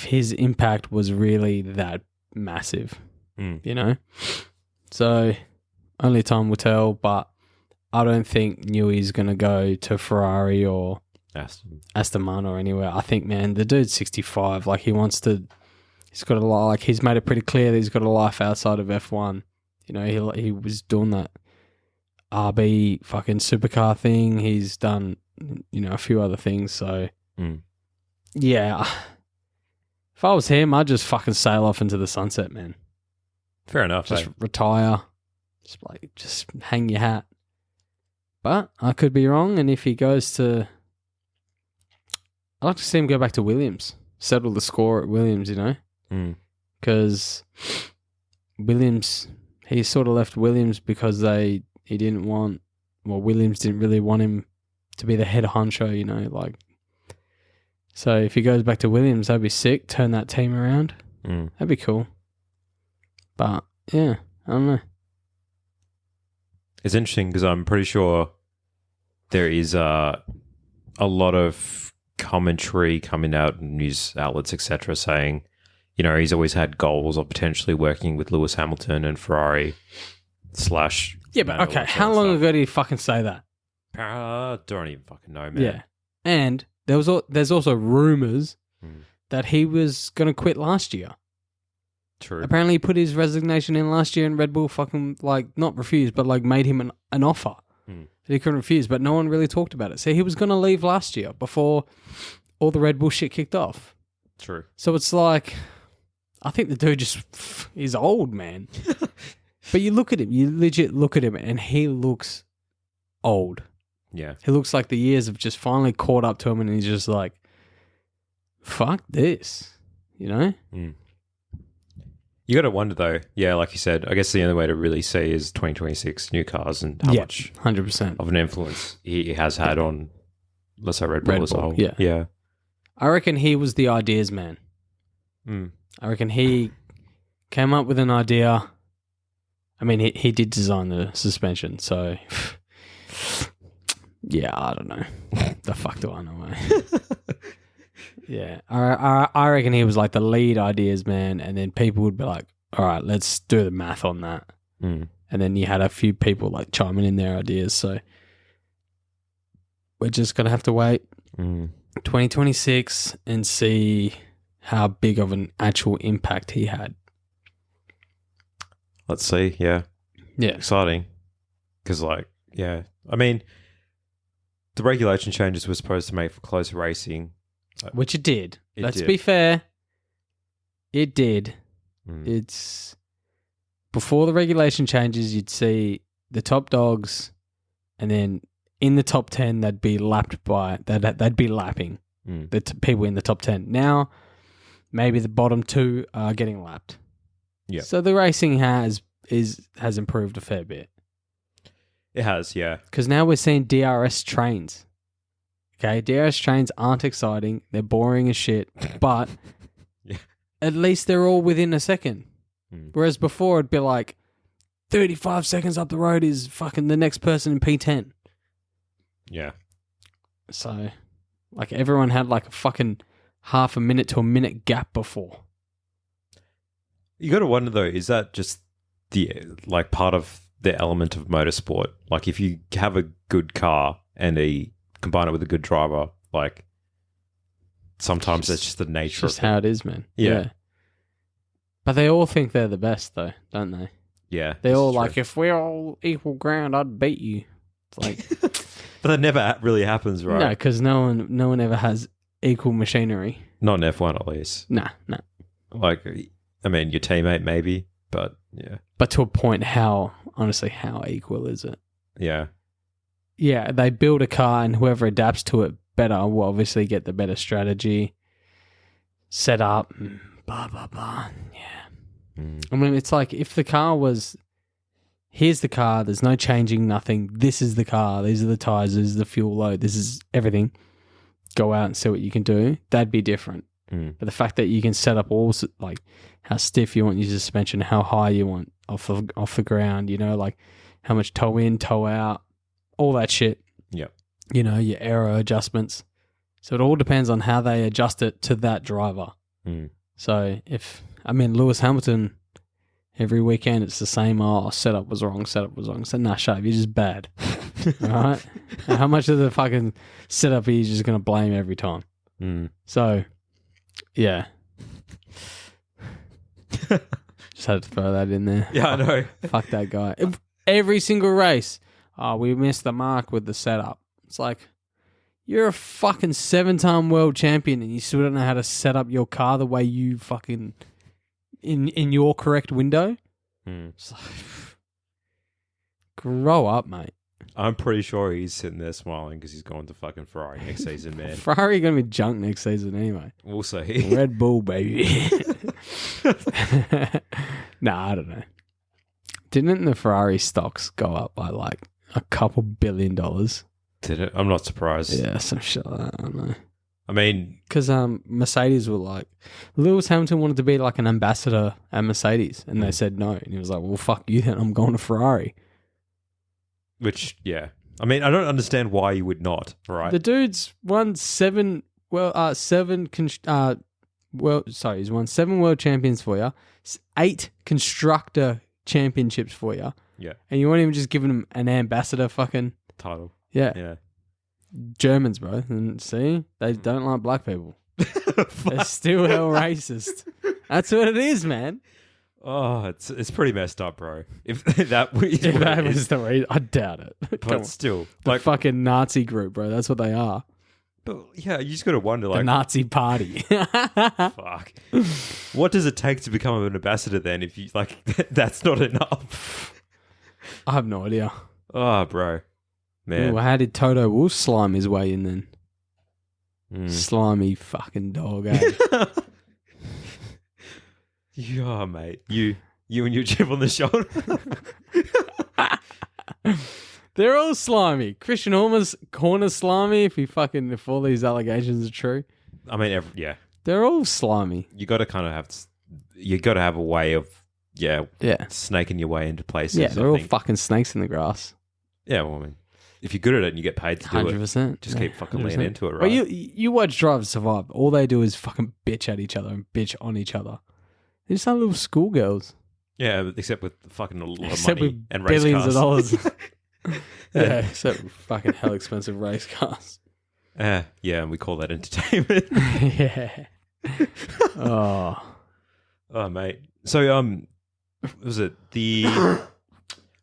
his impact was really that massive, you know? So only time will tell, but I don't think Newey's going to go to Ferrari or Aston Martin or anywhere. I think, man, the dude's 65. Like he's got a lot, like he's made it pretty clear that he's got a life outside of F1. You know, he was doing that RB fucking supercar thing. He's done, you know, a few other things. So, yeah. If I was him, I'd just fucking sail off into the sunset, man. Fair enough. Just retire. Just hang your hat. But I could be wrong, and if he goes to... I'd like to see him go back to Williams. Settle the score at Williams, you know? Because Williams... He sort of left Williams because he didn't want... Well, Williams didn't really want him to be the head honcho, you know, like... So if he goes back to Williams, that'd be sick. Turn that team around. That'd be cool. But, yeah, I don't know. It's interesting because I'm pretty sure there is a lot of commentary coming out in news outlets, etc., saying, you know, he's always had goals of potentially working with Lewis Hamilton and Ferrari / Yeah, but okay, how long ago did he fucking say that? Don't even fucking know, man. Yeah. And there's also rumours that he was going to quit last year. True. Apparently he put his resignation in last year and Red Bull fucking, like, not refused, but, like, made him an offer that he couldn't refuse, but no one really talked about it. So he was going to leave last year before all the Red Bull shit kicked off. True. So it's like, I think the dude just is old, man. But you look at him, you legit look at him, and he looks old. Yeah. He looks like the years have just finally caught up to him, and he's just like, fuck this, you know? You got to wonder, though, yeah, like you said, I guess the only way to really see is 2026 new cars and how much 100% of an influence he has had on, let's say, Red Bull as a whole. Yeah. I reckon he was the ideas man. I reckon he came up with an idea. I mean, he did design the suspension, so... Yeah, I don't know. The fuck do I know, mate? Yeah. I reckon he was like the lead ideas man, and then people would be like, all right, let's do the math on that. And then you had a few people like chiming in their ideas, so we're just going to have to wait 2026 and see how big of an actual impact he had. Let's see, yeah. Yeah. Exciting. Because, like, yeah. I mean... The regulation changes were supposed to make for closer racing. Which it did. Let's be fair. It did. It's... Before the regulation changes, you'd see the top dogs, and then in the top 10, they'd be lapped by... They'd be lapping the people in the top 10. Now, maybe the bottom two are getting lapped. Yeah. So the racing has improved a fair bit. It has, yeah. Because now we're seeing DRS trains. Okay, DRS trains aren't exciting. They're boring as shit. But at least they're all within a second. Whereas before it'd be like 35 seconds up the road is fucking the next person in P10. Yeah. So, like, everyone had like a fucking half a minute to a minute gap before. You got to wonder, though, is that just like part of the element of motorsport. Like if you have a good car and combine it with a good driver, like sometimes that's just the nature It's just of it. how it is, man. Yeah. But they all think they're the best, though, don't they? Yeah. They're this all is like, true. if we're all equal ground, I'd beat you. It's like, But that never really happens, right? no, because no one ever has equal machinery. Not in F1 at least. Nah. Like, I mean, your teammate maybe, but yeah. But to a point, honestly, how equal is it? Yeah. Yeah, they build a car and whoever adapts to it better will obviously get the better strategy, set up, blah, blah, blah. Yeah. I mean, it's like if the car was, here's the car, there's no changing, nothing. This is the car, these are the tyres, this is the fuel load, this is everything. Go out and see what you can do. That'd be different. But the fact that you can set up all, like, how stiff you want your suspension, how high you want off the ground, you know, like how much toe in, toe out, all that shit. Yep. You know, your aero adjustments. So it all depends on how they adjust it to that driver. So Lewis Hamilton, every weekend it's the same, setup was wrong. So, nah, shut up, you're just bad. All right? How much of the fucking setup are you just going to blame every time? So, yeah. Just had to throw that in there. Yeah, I know. Fuck that guy. Every single race, we missed the mark with the setup. It's like, you're a fucking 7-time world champion and you still don't know how to set up your car the way you fucking in your correct window. It's like, grow up, mate. I'm pretty sure he's sitting there smiling because he's going to fucking Ferrari next season, man. Ferrari going to be junk next season anyway. We'll see. Red Bull, baby. Nah, I don't know. Didn't the Ferrari stocks go up by like a couple $1 billion? Did it? I'm not surprised. Yeah, some shit like that. I don't know. I mean, because Mercedes were like, Lewis Hamilton wanted to be like an ambassador at Mercedes, and they said no, and he was like, "Well, fuck you, then I'm going to Ferrari." which, yeah. I mean, I don't understand why you would not, right? The dude's won he's won 7 world champions for you, 8 constructor championships for you. Yeah. And you weren't even just giving him an ambassador fucking Title. yeah. Yeah. Germans, bro. And see, they don't like black people. They're still hell racist. That's what it is, man. Oh, it's pretty messed up, bro. If that is If what that it was is. the reason, I doubt it. Come on. But still, The like, fucking Nazi group, bro. That's what they are. but yeah, you just got to wonder, The like, Nazi party. fuck, what does it take to become an ambassador then? If you like, that's not enough. I have no idea. Oh, bro, man. Ooh, how did Toto Wolff slime his way in then? Mm. Slimy fucking dog, eh? Yeah, mate. You and your chip on the shoulder. They're all slimy. Christian Horner's slimy if all these allegations are true. I mean, yeah. They're all slimy. You got to kind of have a way of Yeah. snaking your way into places. Yeah, I they're all think. fucking snakes in the grass. Yeah, well, I mean, if you're good at it and you get paid to do 100%. it, just keep fucking leaning into it, right? But you watch Drive to Survive. All they do is fucking bitch at each other and bitch on each other. They're just like little schoolgirls. Yeah, except with fucking a lot of Except money with and race billions cars. of dollars. Yeah, except with fucking hell expensive race cars. Yeah, and we call that entertainment. Yeah. Oh. Oh, mate. So, was it the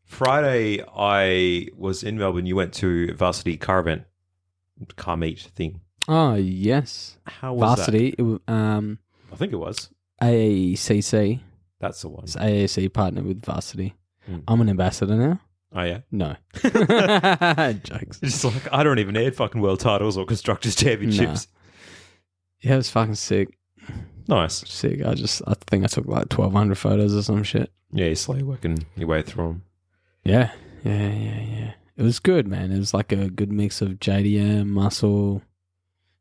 Friday I was in Melbourne? You went to Varsity car meet thing. Oh, yes. How was Varsity. that? I think it was. AACC. That's the one. It's AAC partner with Varsity. Mm. I'm an ambassador now. Oh, yeah? No. Jokes. It's just like, I don't even need fucking world titles or constructors championships. Yeah, it was fucking sick. Nice. Sick. I think I took like 1,200 photos or some shit. Yeah, you're slowly working your way through them. Yeah. It was good, man. It was like a good mix of JDM, muscle,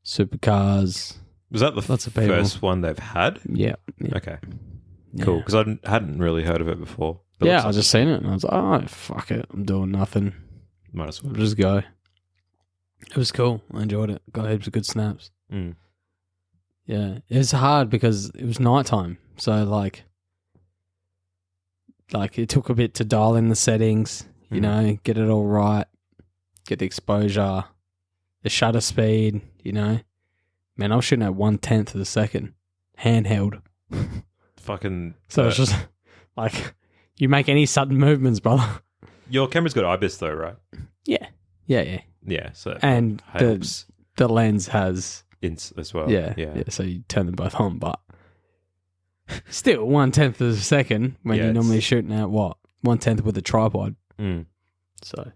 supercars. Was that the Lots of people. first one they've had? Yeah. Okay. Cool. Because I hadn't really heard of it before. But Yeah, looks I like just seen it and I was like, oh, fuck it. I'm doing nothing. might as well. I'll just go. It was cool. I enjoyed it. Got heaps of good snaps. Mm. Yeah. It was hard because it was nighttime. So, like, like it took a bit to dial in the settings, you know, get it all right, get the exposure, the shutter speed, you know. Man, I was shooting at 1/10 of the second, handheld. Fucking. So it's just like you make any sudden movements, brother. Your camera's got IBIS though, right? Yeah. Yeah. So And helps the lens has as well. yeah. So you turn them both on, but still 1/10 of a second when you're normally shooting at what 1/10 with a tripod. So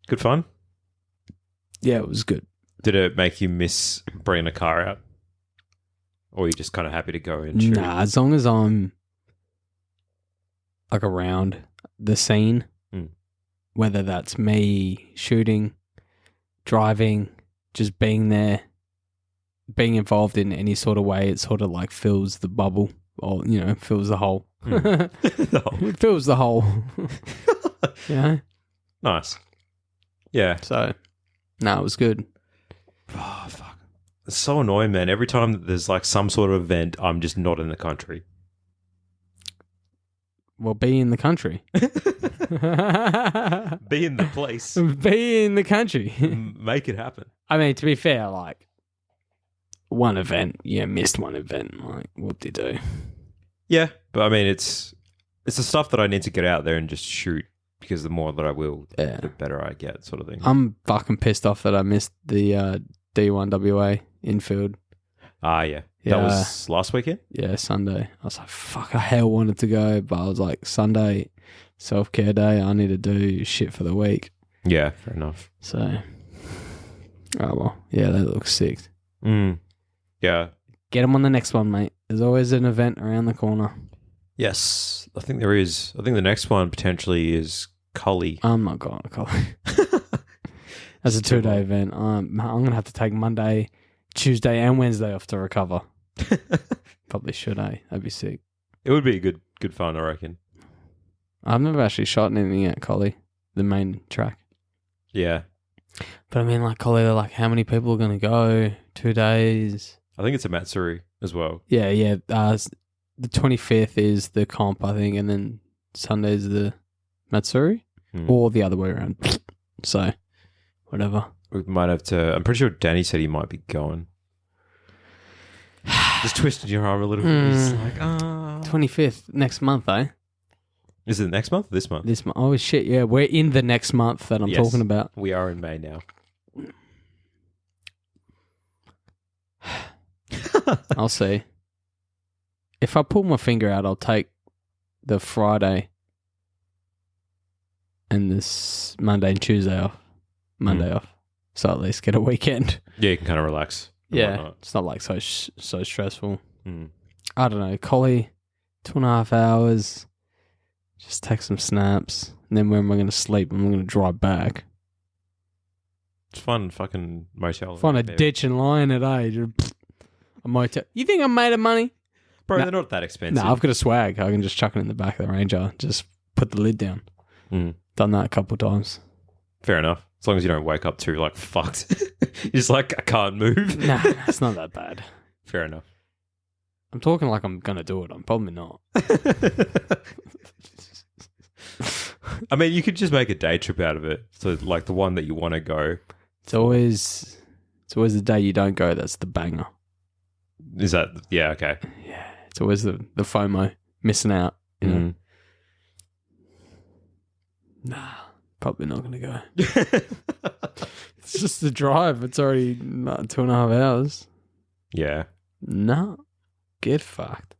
good fun. Yeah, it was good. Did it make you miss bringing a car out? Or are you just kind of happy to go and shoot? Nah, as long as I'm like around the scene, whether that's me shooting, driving, just being there, being involved in any sort of way, it sort of like fills the bubble or, you know, fills the hole. It fills the hole. You know? Nice. Yeah. So, no, it was good. Oh, fuck. It's so annoying, man. Every time that there's like some sort of event, I'm just not in the country. Well, be in the country. Be in the place. Be in the country. Make it happen. I mean, to be fair, like, one event, missed one event. Like, whoop-de-doo. Yeah, but I mean, it's the stuff that I need to get out there and just shoot because the more that I will, the better I get, sort of thing. I'm fucking pissed off that I missed the D1WA infield. Yeah. That was last weekend? Yeah, Sunday. I was like, fuck, I hell wanted to go, but I was like, Sunday, self-care day, I need to do shit for the week. Yeah, fair enough. So, oh well, yeah, that looks sick. Yeah. Get them on the next one, mate. There's always an event around the corner. Yes, I think there is. I think the next one potentially is Cully. I'm not going to Cully. That's a 2-day event. I'm going to have to take Monday, Tuesday and Wednesday off to recover. Probably should, That'd be sick. It would be good fun, I reckon. I've never actually shot anything at Collie, the main track. Yeah. But I mean, like, Collie, they're like, how many people are going to go? 2 days? I think it's a Matsuri as well. Yeah. The 25th is the comp, I think, and then Sunday's the Matsuri, or the other way around. So, whatever. We might have to... I'm pretty sure Danny said he might be going. Just twisted your arm a little bit. He's like, 25th, next month, eh? Is it next month or this month? This month. Oh, shit, yeah. We're in the next month that I'm talking about. We are in May now. I'll see. If I pull my finger out, I'll take the Friday and this Monday and Tuesday off. Monday off. So at least get a weekend. Yeah, you can kind of relax. Yeah, it's not like so stressful. I don't know. Collie, 2.5 hours. Just take some snaps. And then when am I going to sleep? I'm going to drive back. It's fun fucking motel. Find a ditch and lie in it, A motel. You think I'm made of money? Bro, they're not that expensive. No, I've got a swag. I can just chuck it in the back of the Ranger. Just put the lid down. Done that a couple of times. Fair enough. As long as you don't wake up too, like, fucked. You're just like, I can't move. Nah, it's not that bad. Fair enough. I'm talking like I'm going to do it. I'm probably not. I mean, you could just make a day trip out of it. So, like, the one that you want to go. It's always the day you don't go that's the banger. Is that... Yeah, okay. Yeah. It's always the FOMO. Missing out. You know? Nah. Probably not going to go. It's just the drive. It's already 2.5 hours. Yeah. No. Get fucked.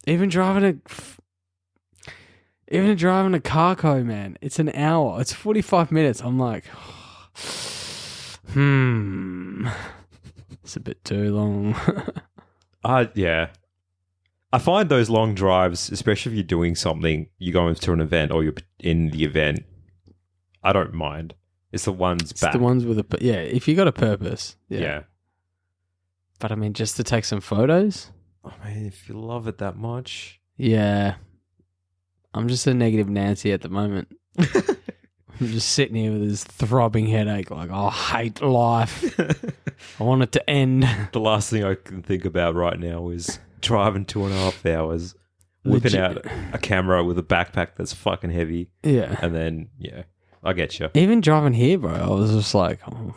Even driving a Carco, man, it's an hour. It's 45 minutes. I'm like, it's a bit too long. Yeah. I find those long drives, especially if you're doing something, you're going to an event or you're in the event, I don't mind. It's the ones back. It's the ones with if you got a purpose. Yeah. But I mean, just to take some photos? I mean, if you love it that much. Yeah. I'm just a negative Nancy at the moment. I'm just sitting here with this throbbing headache, like, I hate life. I want it to end. The last thing I can think about right now is driving 2.5 hours whipping Legit. out a camera with a backpack that's fucking heavy. Yeah. And then, I get you. Even driving here, bro, I was just like, I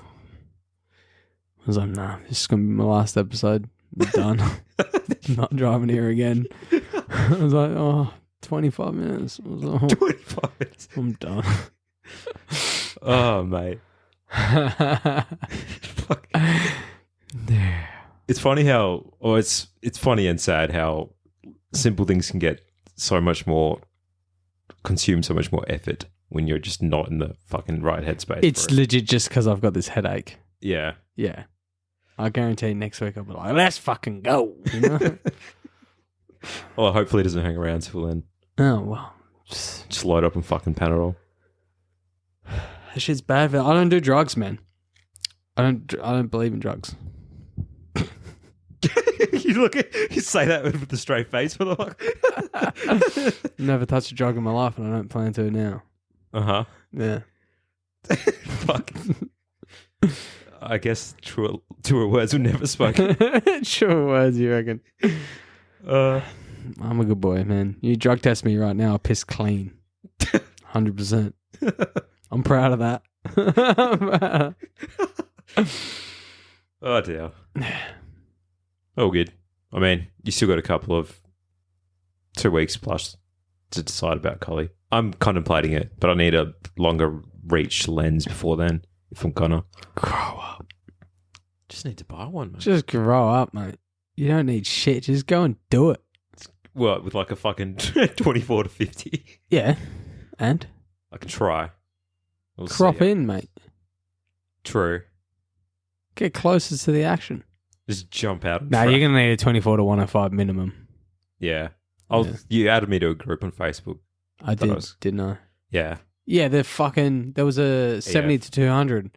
was like, nah, this is going to be my last episode. I'm done. I'm not driving here again. I was like, 25 minutes. I was like, 25 minutes. I'm done. Oh, mate. Fuck. It's funny it's funny and sad how simple things can get so much more, consume so much more effort when you're just not in the fucking right headspace. It's legit just because I've got this headache. Yeah. Yeah. I guarantee next week I'll be like, let's fucking go. You know? Well, hopefully it doesn't hang around till then. Oh, well. Just load up and fucking Panadol. That shit's bad. I don't do drugs, man. I don't believe in drugs. You say that with the straight face, what the fuck? Never touched a drug in my life, and I don't plan to now. Yeah. Fuck. I guess truer words were never spoken. Sure words, you reckon? I'm a good boy, man. You drug test me right now, I'll piss clean. 100%. I'm proud of that. Oh, dear. Oh, good. I mean, you still got a couple of 2 weeks plus to decide about Collie. I'm contemplating it, but I need a longer reach lens before then if I'm gonna. Grow up. Just need to buy one, mate. Just grow up, mate. You don't need shit. Just go and do it. Well, with like a fucking 24 to 50. Yeah. And? I can try. We'll Crop see. in, mate. True. Get closer to the action. Just jump out. Nah, you're going to need a 24 to 105 minimum. Yeah. Yeah. You added me to a group on Facebook. I did, didn't I? Yeah. Yeah, there was a 70 to 200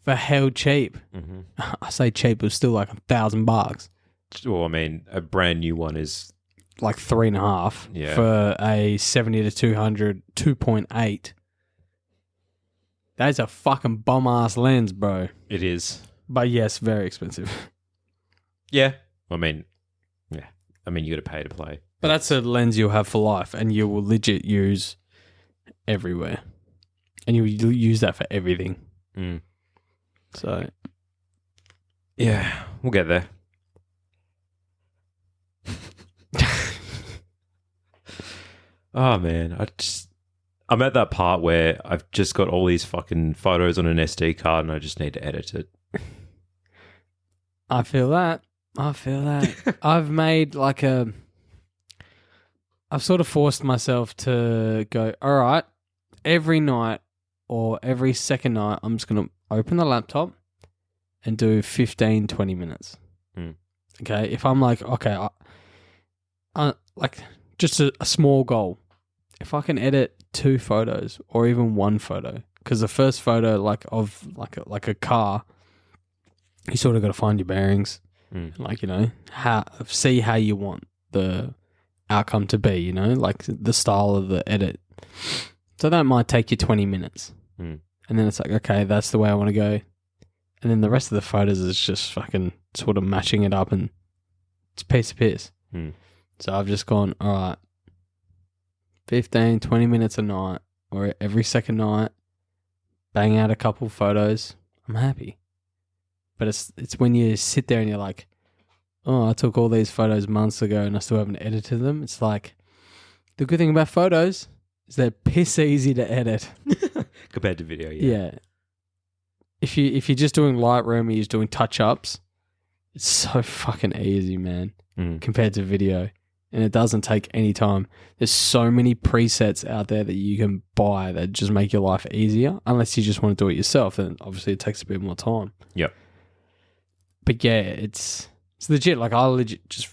for hell cheap. Mm-hmm. I say cheap, it was still like $1,000. Well, I mean, a brand new one is like 3.5 Yeah. for a 70 to 200 2.8. That's a fucking bum ass lens, bro. It is. But yes, very expensive. Yeah. I mean, yeah. I mean, you got to pay to play. But that's a lens you'll have for life, and you will legit use everywhere, and you will use that for everything. Mm. So, Yeah, we'll get there. Oh, man. I'm at that part where I've just got all these fucking photos on an SD card and I just need to edit it. I feel that. I've made I've sort of forced myself to go, all right, every night or every second night, I'm just going to open the laptop and do 15, 20 minutes. Mm. Okay. If I'm like, okay, like just a small goal. If I can edit 2 photos or even 1 photo, because the first photo of a car, you sort of got to find your bearings, see how you want the outcome to be, like the style of the edit. So that might take you 20 minutes. Mm. And then it's like, okay, that's the way I want to go. And then the rest of the photos is just fucking sort of matching it up, and it's a piece of piss. Mm. So I've just gone, all right, 15, 20 minutes a night or every second night, bang out a couple photos. I'm happy. But it's when you sit there and you're like, oh, I took all these photos months ago and I still haven't edited them. It's like, the good thing about photos is they're piss easy to edit. Compared to video, yeah. If you're just doing Lightroom or you're just doing touch-ups, it's so fucking easy, man, compared to video. And it doesn't take any time. There's so many presets out there that you can buy that just make your life easier. Unless you just want to do it yourself, then obviously it takes a bit more time. Yep. But yeah, it's legit. Like I legit just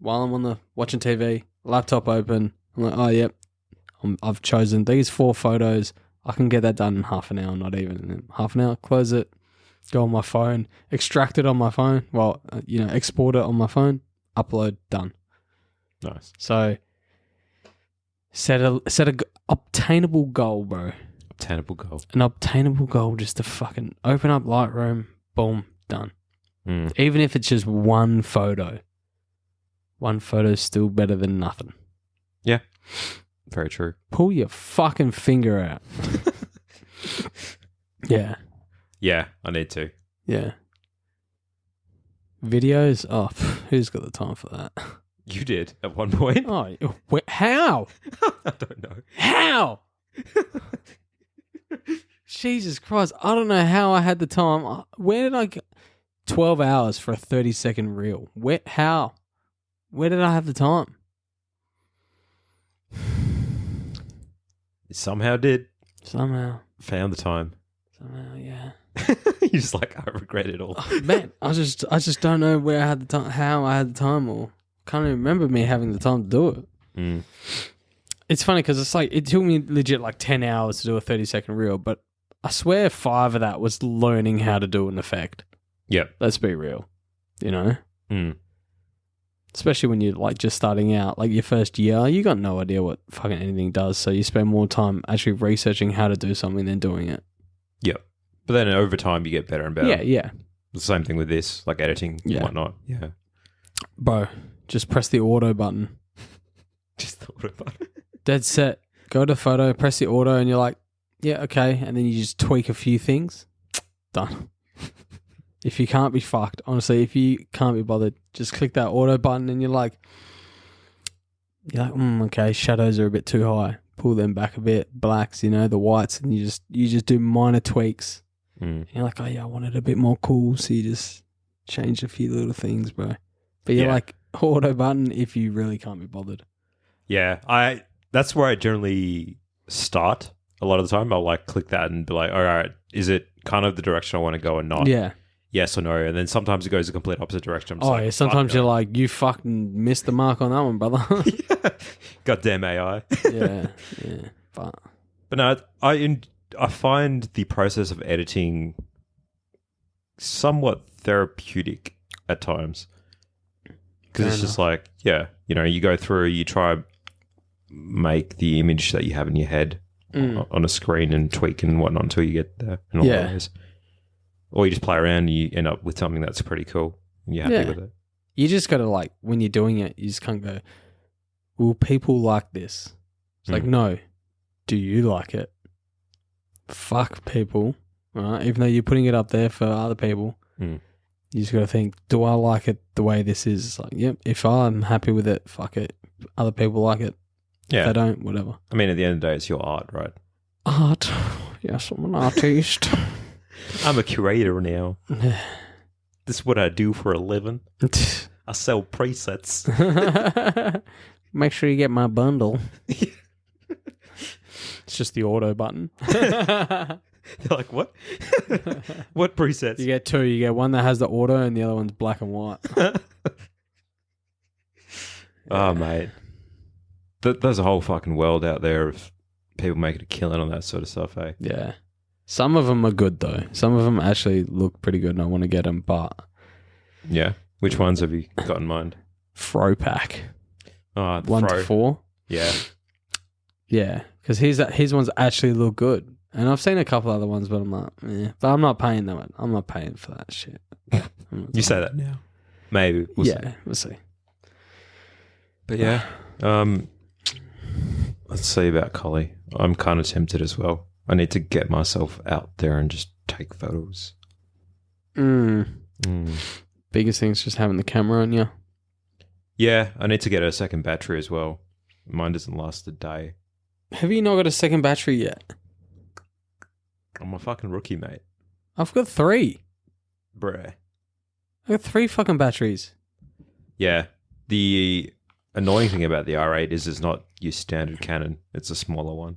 while I'm watching TV, laptop open, I'm like, oh yep, I've chosen these 4 photos. I can get that done in half an hour, not even half an hour. Close it, go on my phone, extract it on my phone. Well, export it on my phone, upload, done. Nice. So set a obtainable goal, bro. Obtainable goal. An obtainable goal, just to fucking open up Lightroom, boom, done. Mm. Even if it's just 1 photo. 1 photo is still better than nothing. Very true. Pull your fucking finger out. Yeah. Yeah, I need to. Yeah. Videos? Oh, who's got the time for that? You did at one point. Oh, how? I don't know. How? Jesus Christ. I don't know how I had the time. Where did I get 12 hours for a 30-second reel? How? Where did I have the time? You somehow did. Somehow. Found the time. Somehow, yeah. You're just like, I regret it all. Oh, man, I just don't know where I had the time, how I had the time, or can't even remember me having the time to do it. Mm. It's funny because it's like it took me legit like 10 hours to do a 30-second reel, but I swear 5 of that was learning how to do an effect. Yep. Let's be real, you know? Mm. Especially when you're like just starting out, like your first year, you got no idea what fucking anything does, so you spend more time actually researching how to do something than doing it. Yep. But then over time, you get better and better. Yeah, yeah. The same thing with this, like editing and whatnot. Yeah. Bro, just press the auto button. Just the auto button. Dead set. Go to photo, press the auto, and you're like, yeah, okay. And then you just tweak a few things. Done. If you can't be fucked, honestly, if you can't be bothered, just click that auto button and you're like, okay, shadows are a bit too high. Pull them back a bit, blacks, the whites, and you just do minor tweaks. And you're like, oh yeah, I want it a bit more cool, so you just change a few little things, bro. But you're like, auto button if you really can't be bothered. Yeah, that's where I generally start a lot of the time. I'll like click that and be like, all right, is it kind of the direction I want to go or not? Yeah. Yes or no? And then sometimes it goes the complete opposite direction. I'm just like, yeah, sometimes you're like, you fucking missed the mark on that one, brother. Yeah. Goddamn AI. yeah. But no, I find the process of editing somewhat therapeutic at times. Because it's just like, you go through, you try make the image that you have in your head on a screen and tweak and whatnot until you get there. And all those. Or you just play around and you end up with something that's pretty cool and you're happy with it. You just got to like, when you're doing it, you just can't go, will people like this? It's like, no. Do you like it? Fuck people. Right? Even though you're putting it up there for other people. You just got to think, do I like it the way this is? It's like, yep, if I'm happy with it, fuck it. Other people like it. Yeah. If they don't, whatever. I mean, at the end of the day, it's your art, right? Art. Yes, I'm an artist. I'm a curator now. This is what I do for a living. I sell presets. Make sure you get my bundle. It's just the auto button. They're like, what? What presets? You get 2. You get one that has the auto and the other one's black and white. Oh, mate. There's a whole fucking world out there of people making a killing on that sort of stuff, eh? Yeah. Some of them are good, though. Some of them actually look pretty good and I want to get them, but... Yeah. Which ones have you got in mind? Fro pack. Oh, 1 to 4. Yeah. Yeah. Because his ones actually look good. And I've seen a couple other ones, but I'm like, But I'm not paying them. I'm not paying for that shit. You say that now. Maybe. We'll see. We'll see. But yeah. Let's see about Collie. I'm kind of tempted as well. I need to get myself out there and just take photos. Biggest thing is just having the camera on you. Yeah, I need to get a second battery as well. Mine doesn't last a day. Have you not got a second battery yet? I'm a fucking rookie, mate. I've got 3. Bruh. I've got 3 fucking batteries. Yeah. The annoying thing about the R8 is it's not your standard Canon. It's a smaller one.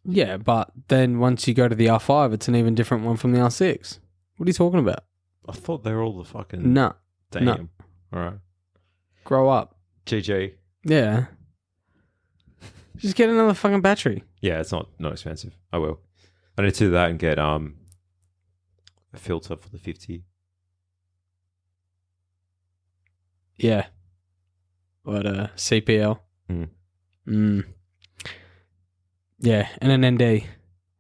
Yeah, but then once you go to the R5, it's an even different one from the R6. What are you talking about? I thought they were all the fucking... Nah. Damn. Nah. All right. Grow up. GG. Yeah. Just get another fucking battery. Yeah, it's not expensive. I will. I need to do that and get a filter for the 50. Yeah. What, CPL? Yeah, and an ND.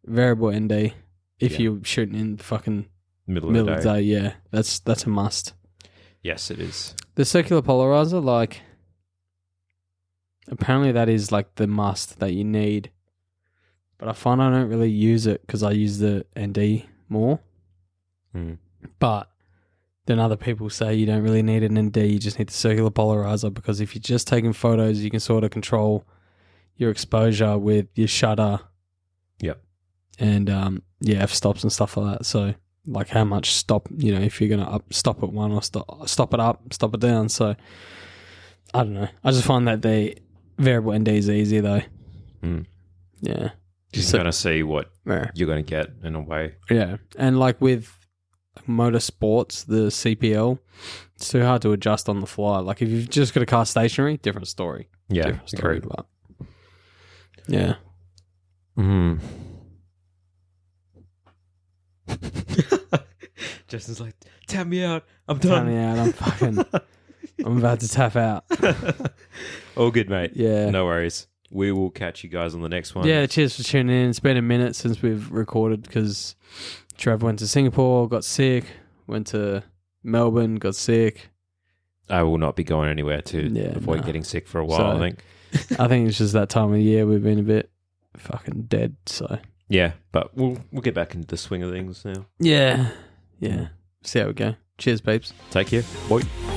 Variable ND. If you're shooting in fucking middle of the day. Yeah. That's a must. Yes, it is. The circular polarizer, like... Apparently that is like the must that you need. But I find I don't really use it because I use the ND more. Mm. But then other people say you don't really need an ND, you just need the circular polarizer, because if you're just taking photos, you can sort of control your exposure with your shutter. Yep. And f-stops and stuff like that. So like how much stop, if you're going to stop at one or stop it up, stop it down. So I don't know. I just find that the variable ND is easy though. Mm. Yeah. Just going to see what Yeah. you're going to get in a way. Yeah. And like with motorsports, the CPL, it's too hard to adjust on the fly. Like if you've just got a car stationary, different story. Yeah. Different story, but yeah. Mm. Justin's like, tap me out. I'm done. Tap me out. I'm about to tap out. All good, mate. Yeah. No worries. We will catch you guys on the next one. Yeah, cheers for tuning in. It's been a minute since we've recorded because Trev went to Singapore, got sick, went to Melbourne, got sick. I will not be going anywhere to avoid getting sick for a while, So, I think. I think it's just that time of year we've been a bit fucking dead, so. Yeah, but we'll get back into the swing of things now. Yeah. See how we go. Cheers, peeps. Take care. Bye.